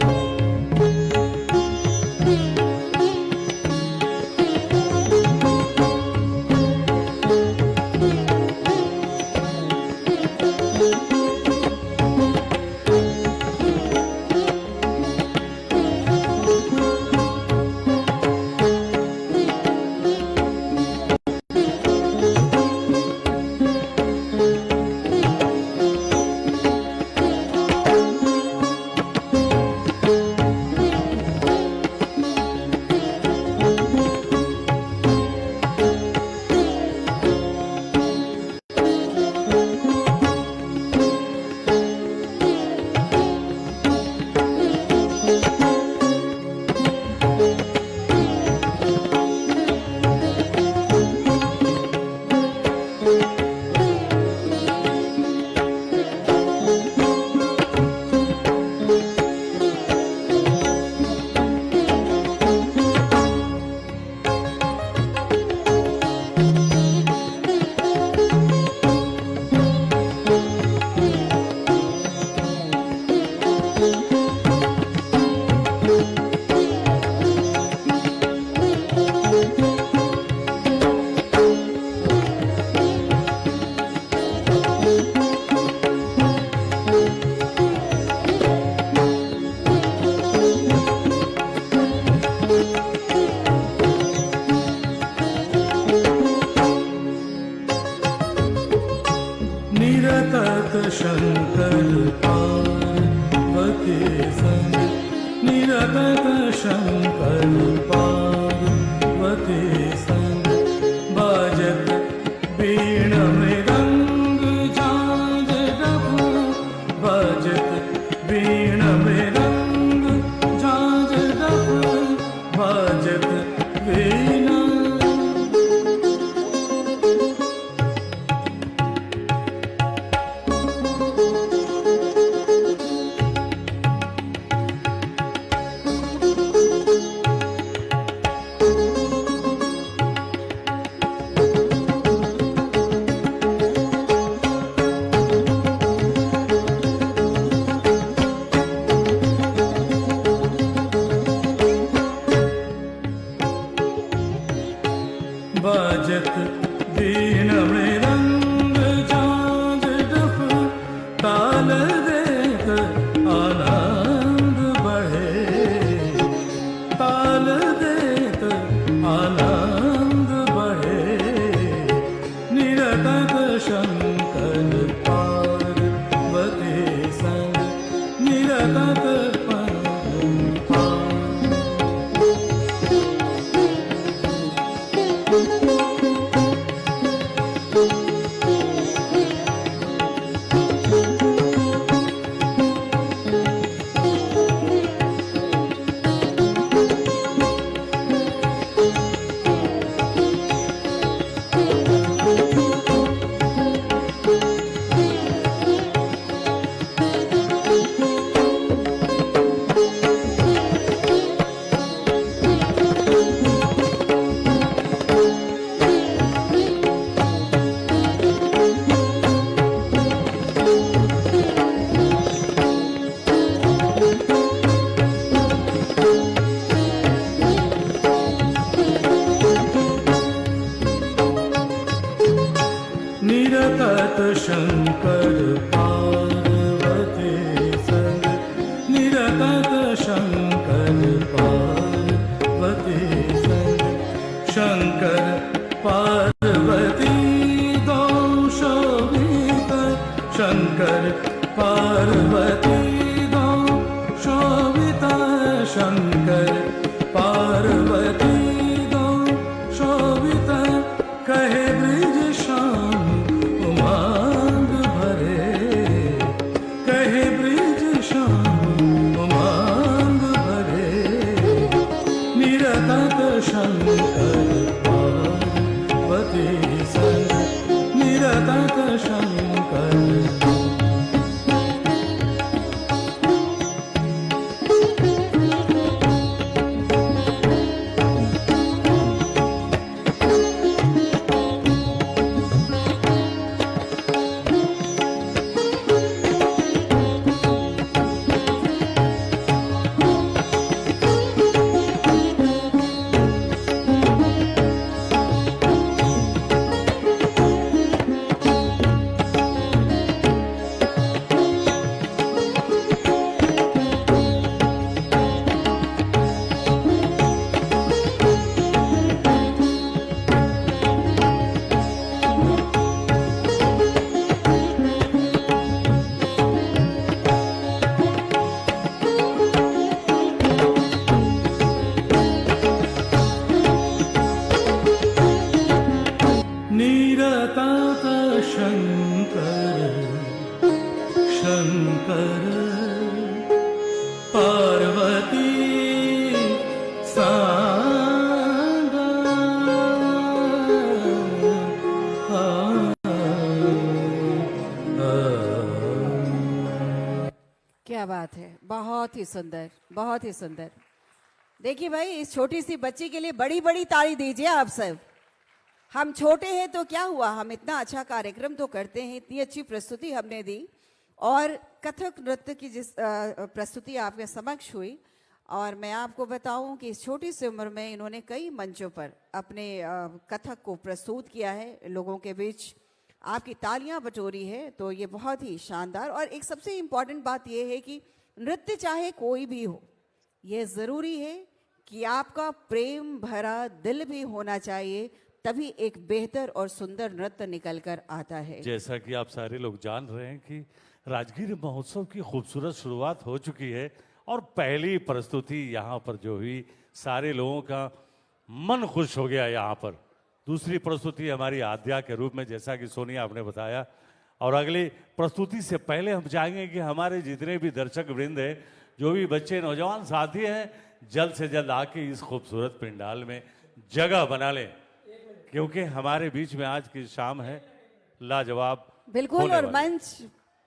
निरतत शंकर पार्वती संग निरतत शंकर पार्वती संग बाजत बीण मृदंग झांझ डमरू बाजत बीण मृदंग झांझ डमरू बाजत बीण बाजत बीण मृदंग झांझ डफ ताल देत आनंद बढ़े ताल देत आनंद बढ़े निरतत शंकर पार्वती संग निरतत क्या बात है, बहुत ही सुंदर, बहुत ही सुंदर। देखिए भाई, इस छोटी सी बच्ची के लिए बड़ी बड़ी ताली दीजिए आप सब। हम छोटे हैं तो क्या हुआ, हम इतना अच्छा कार्यक्रम तो करते हैं, इतनी अच्छी प्रस्तुति हमने दी। और कथक नृत्य की जिस प्रस्तुति आपके समक्ष हुई, और मैं आपको बताऊं कि इस छोटी सी उम्र में इन्होंने कई मंचों पर अपने कथक को प्रस्तुत किया है, लोगों के बीच आपकी तालियां बटोरी है, तो ये बहुत ही शानदार। और एक सबसे इम्पॉर्टेंट बात ये है कि नृत्य चाहे कोई भी हो, ये ज़रूरी है कि आपका प्रेम भरा दिल भी होना चाहिए, तभी एक बेहतर और सुंदर नृत्य निकल कर आता है। जैसा कि आप सारे लोग जान रहे हैं कि राजगीर महोत्सव की खूबसूरत शुरुआत हो चुकी है, और पहली प्रस्तुति यहाँ पर जो हुई, सारे लोगों का मन खुश हो गया यहाँ पर। दूसरी प्रस्तुति हमारी आद्या के रूप में, जैसा कि सोनिया आपने बताया। और अगली प्रस्तुति से पहले हम चाहेंगे कि हमारे जितने भी दर्शक वृंद हैं, जो भी बच्चे नौजवान साथी हैं, जल्द से जल्द आके इस खूबसूरत पंडाल में जगह बना लें, क्योंकि हमारे बीच में आज की शाम है लाजवाब। बिल्कुल, और मंच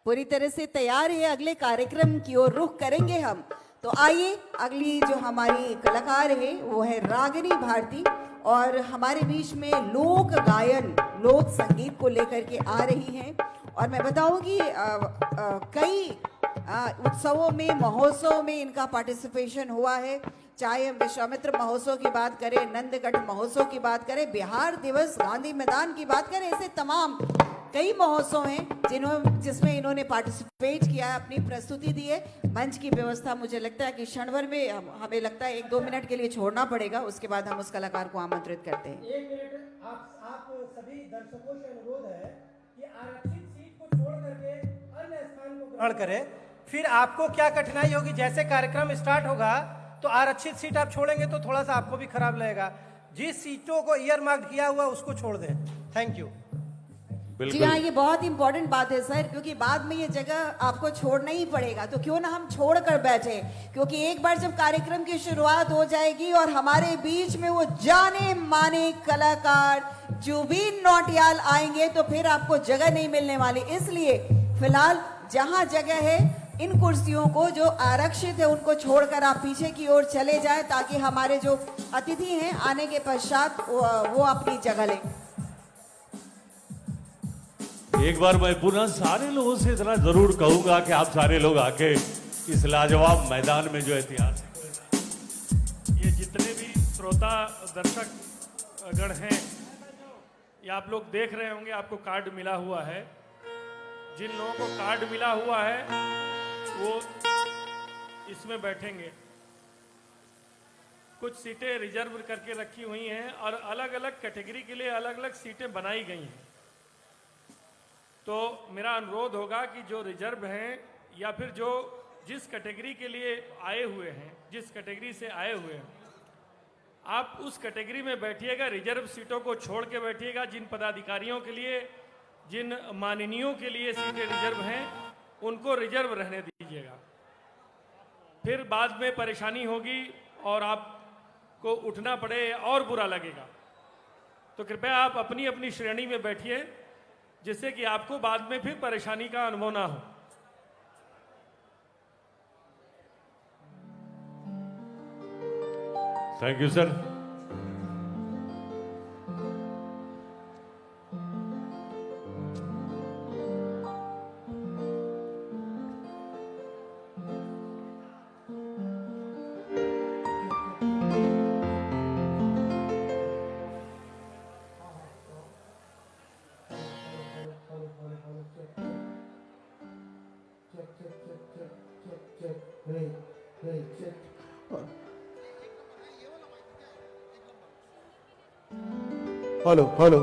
पूरी तरह से तैयार है, अगले कार्यक्रम की ओर रुख करेंगे हम। तो आइए, अगली जो हमारी कलाकार है वो है रागिनी भारती, और हमारे बीच में लोक गायन, लोक संगीत को लेकर के आ रही हैं। और मैं बताऊं कि कई उत्सवों में, महोत्सव में इनका पार्टिसिपेशन हुआ है, चाहे हम विश्वामित्र महोत्सव की बात करें, नंदगढ़ महोत्सव की बात करें, बिहार दिवस, गांधी मैदान की बात करें, ऐसे तमाम कई महोत्सव हैं जिसमें इन्होंने पार्टिसिपेट किया है, अपनी प्रस्तुति दी है। मंच की व्यवस्था मुझे लगता है कि क्षण भर में हमें लगता है 1-2 मिनट के लिए छोड़ना पड़ेगा, उसके बाद हम उस कलाकार को आमंत्रित करते हैं। 1 मिनट, आप सभी दर्शकों से अनुरोध है कि आरक्षित सीट को छोड़ करके अन्य स्थान को ग्रहण करें। फिर आपको क्या कठिनाई होगी, जैसे कार्यक्रम स्टार्ट होगा तो आरक्षित सीट आप छोड़ेंगे तो थोड़ा सा आपको भी खराब लगेगा। जिस सीटों को ईयर मार्क किया हुआ उसको छोड़ दें। Thank you. जी हाँ, ये बहुत इंपॉर्टेंट बात है सर, क्योंकि बाद में ये जगह आपको छोड़ना ही पड़ेगा, तो क्यों ना हम छोड़ कर बैठे, क्योंकि एक बार जब कार्यक्रम की शुरुआत हो जाएगी और हमारे बीच में वो जाने माने कलाकार जुबीन नौटियाल आएंगे, तो फिर आपको जगह नहीं मिलने वाली। इसलिए फिलहाल जहां जगह है, इन कुर्सियों को जो आरक्षित है उनको छोड़कर आप पीछे की ओर चले जाएं, ताकि हमारे जो अतिथि हैं आने के पश्चात वो अपनी जगह लें। एक बार मैं पुनः सारे लोगों से इतना जरूर कहूंगा कि आप सारे लोग आके इस लाजवाब मैदान में जो ऐतिहासिक, ये जितने भी श्रोता दर्शक गण हैं, ये आप लोग देख रहे होंगे, आपको कार्ड मिला हुआ है। जिन लोगों को कार्ड मिला हुआ है वो इसमें बैठेंगे। कुछ सीटें रिजर्व करके रखी हुई हैं और अलग अलग कैटेगरी के लिए अलग अलग सीटें बनाई गई हैं। तो मेरा अनुरोध होगा कि जो रिजर्व हैं या फिर जो जिस कैटेगरी के लिए आए हुए हैं, जिस कैटेगरी से आए हुए हैं, आप उस कैटेगरी में बैठिएगा, रिजर्व सीटों को छोड़ के बैठिएगा। जिन पदाधिकारियों के लिए, जिन माननीयों के लिए सीटें रिजर्व हैं, उनको रिजर्व रहने दीजिएगा। फिर बाद में परेशानी होगी और आपको उठना पड़े और बुरा लगेगा। तो कृपया आप अपनी अपनी श्रेणी में बैठिए, जिससे कि आपको बाद में फिर परेशानी का अनुभव ना हो। Thank you sir. Hello hello.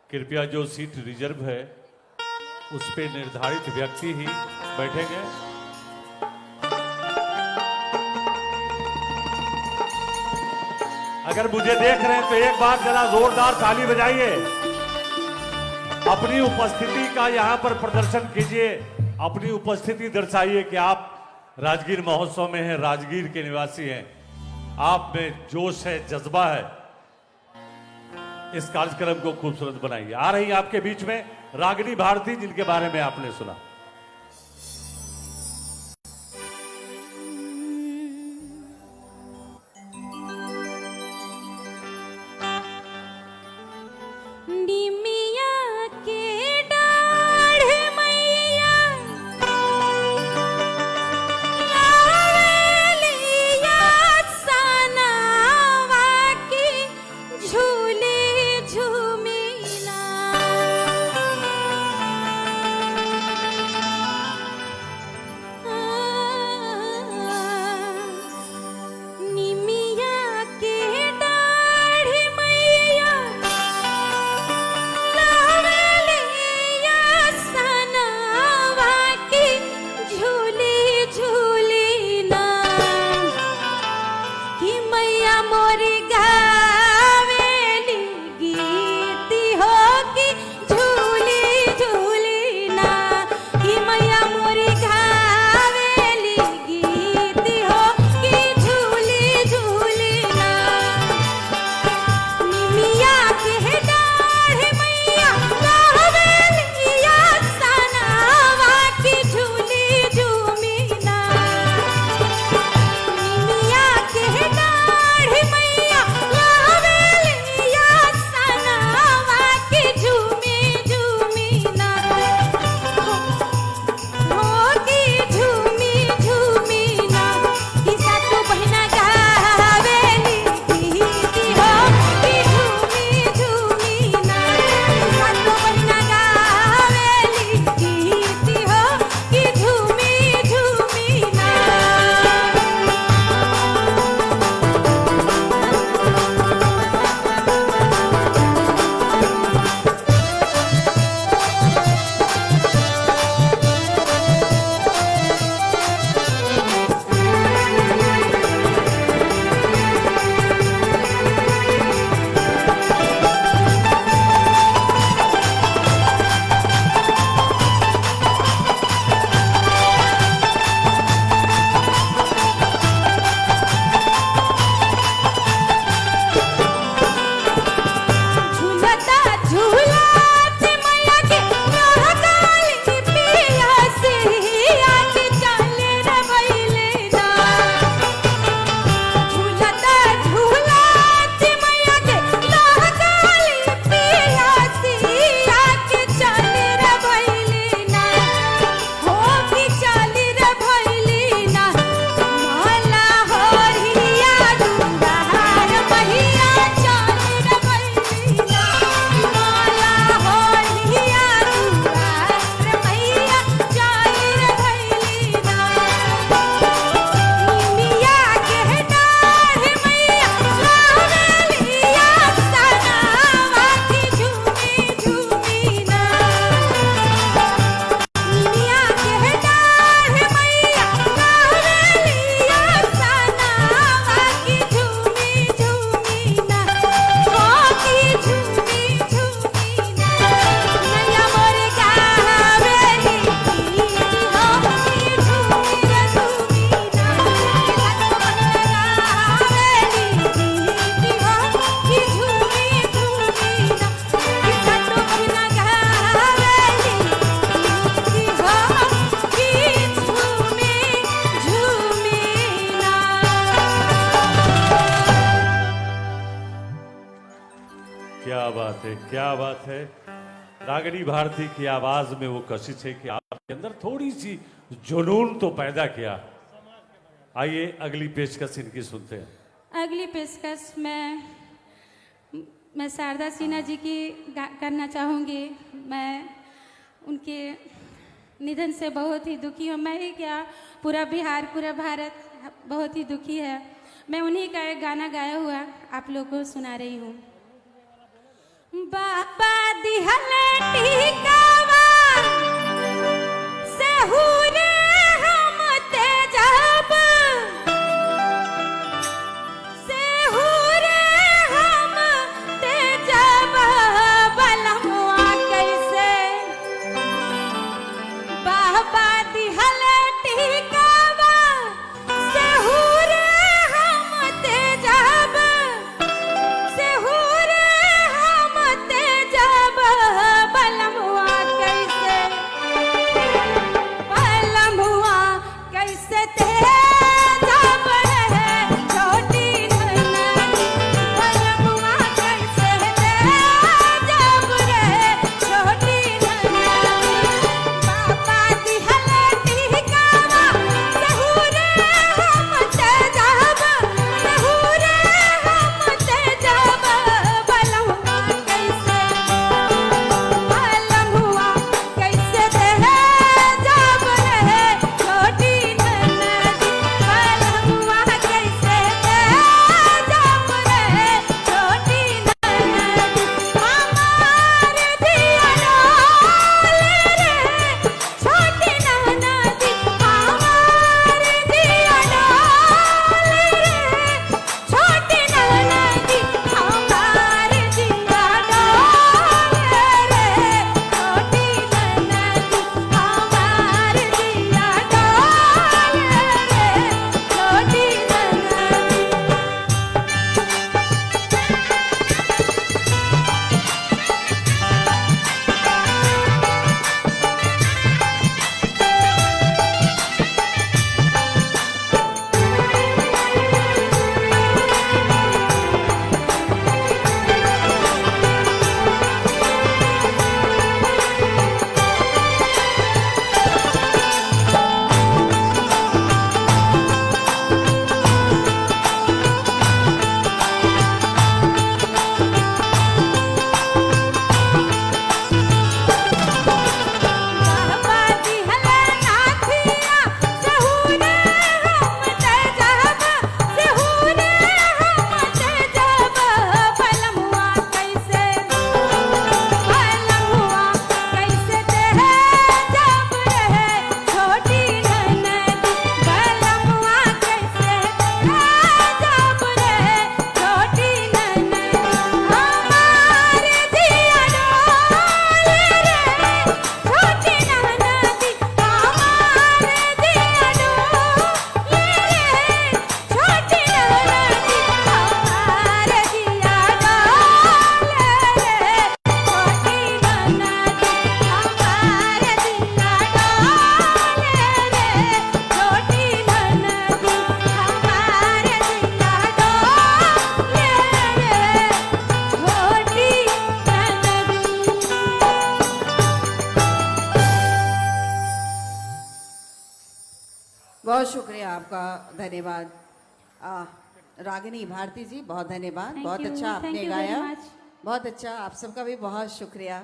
कृपया जो सीट रिजर्व है उस पे निर्धारित व्यक्ति ही बैठेंगे। अगर मुझे देख रहे हैं तो एक बार जरा जोरदार ताली बजाइए। अपनी उपस्थिति का यहाँ पर प्रदर्शन कीजिए, अपनी उपस्थिति दर्शाइए कि आप राजगीर महोत्सव में हैं, राजगीर के निवासी हैं, आप में जोश है, जज्बा है, इस कार्यक्रम को खूबसूरत बनाइए। आ रही आपके बीच में रागिनी भारती, जिनके बारे में आपने सुना। क्या बात है। रागिनी भारती की आवाज में वो कशिश है कि आपके अंदर थोड़ी सी जुनून तो पैदा किया। आइए अगली पेशकश इनकी सुनते हैं। अगली पेशकश मैं शारदा सिन्हा जी की करना चाहूँगी। मैं उनके निधन से बहुत ही दुखी हूँ। मैं ही क्या, पूरा बिहार, पूरा भारत बहुत ही दुखी है। मैं उन्हीं का एक गाना गाया हुआ आप लोगों को सुना रही हूँ। बाबा दिहले टीकावा सहुरे हम तेजब, सहुरे हम तेजब बलमुआ कैसे। बाबा दिहले टीकावा आपका धन्यवाद। रागिनी भारती जी बहुत धन्यवाद, Thank बहुत you, अच्छा thank आपने you very गाया, much. बहुत अच्छा। आप सबका भी बहुत शुक्रिया,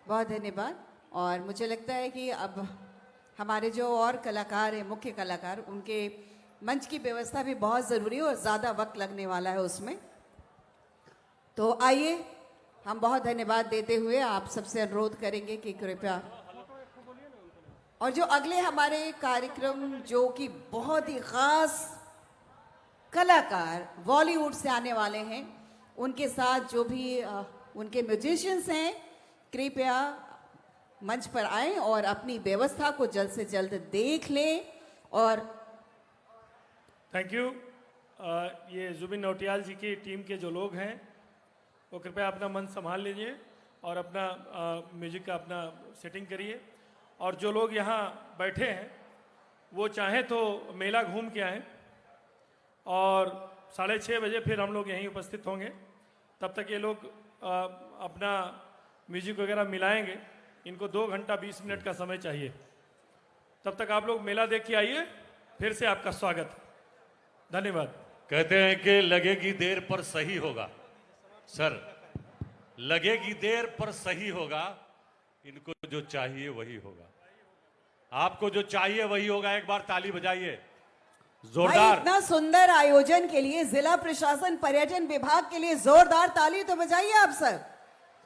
बहुत धन्यवाद। और मुझे लगता है कि अब हमारे जो और कलाकार हैं, मुख्य कलाकार, उनके मंच की व्यवस्था भी बहुत ज़रूरी है और ज़्यादा वक्त लगने वाला है उसमें। तो आइए हम बहुत धन्यवाद देते हुए आप सबसे अनुरोध करेंगे कि कृपया, और जो अगले हमारे कार्यक्रम जो कि बहुत ही ख़ास कलाकार बॉलीवुड से आने वाले हैं, उनके साथ जो भी उनके म्यूजिशियंस हैं, कृपया मंच पर आएं और अपनी व्यवस्था को जल्द से जल्द देख लें। और थैंक यू। ये जुबिन नौटियाल जी की टीम के जो लोग हैं वो कृपया अपना मन संभाल लीजिए और अपना म्यूजिक का अपना सेटिंग करिए। और जो लोग यहाँ बैठे हैं वो चाहें तो मेला घूम के आएँ और 6:30 बजे फिर हम लोग यहीं उपस्थित होंगे। तब तक ये लोग अपना म्यूजिक वगैरह मिलाएंगे। इनको 2 घंटा 20 मिनट का समय चाहिए। तब तक आप लोग मेला देख के आइए। फिर से आपका स्वागत है। धन्यवाद। कहते हैं कि लगेगी देर पर सही होगा। सर, लगेगी देर पर सही होगा। इनको जो चाहिए वही होगा, आपको जो चाहिए वही होगा। एक बार ताली बजाइए भाई, जोरदार। इतना सुंदर आयोजन के लिए जिला प्रशासन पर्यटन विभाग के लिए जोरदार ताली तो बजाइए आप सब।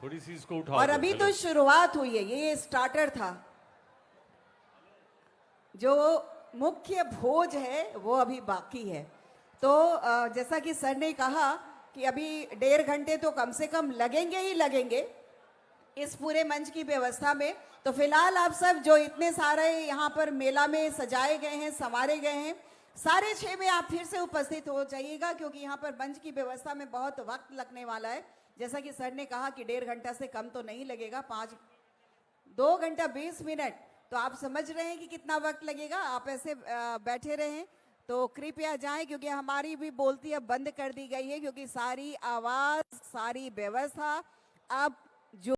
थोड़ी सी इसको उठाओ। और अभी तो शुरुआत हुई है, ये स्टार्टर था। जो मुख्य भोज है वो अभी बाकी है। तो जैसा कि सर ने कहा कि अभी 1.5 घंटे तो कम से कम लगेंगे ही लगेंगे इस पूरे मंच की व्यवस्था में। तो फिलहाल आप सब जो इतने सारे यहाँ पर मेला में सजाए गए हैं, संवारे गए हैं, 6:30 में आप फिर से उपस्थित हो जाइएगा, क्योंकि यहाँ पर मंच की व्यवस्था में बहुत वक्त लगने वाला है। जैसा कि सर ने कहा कि 1.5 घंटा से कम तो नहीं लगेगा, 2 घंटा 20 मिनट। तो आप समझ रहे हैं कि कितना वक्त लगेगा। आप ऐसे बैठे रहें तो कृपया जाएं, क्योंकि हमारी भी बोलती अब बंद कर दी गई है, क्योंकि सारी आवाज़, सारी व्यवस्था अब जो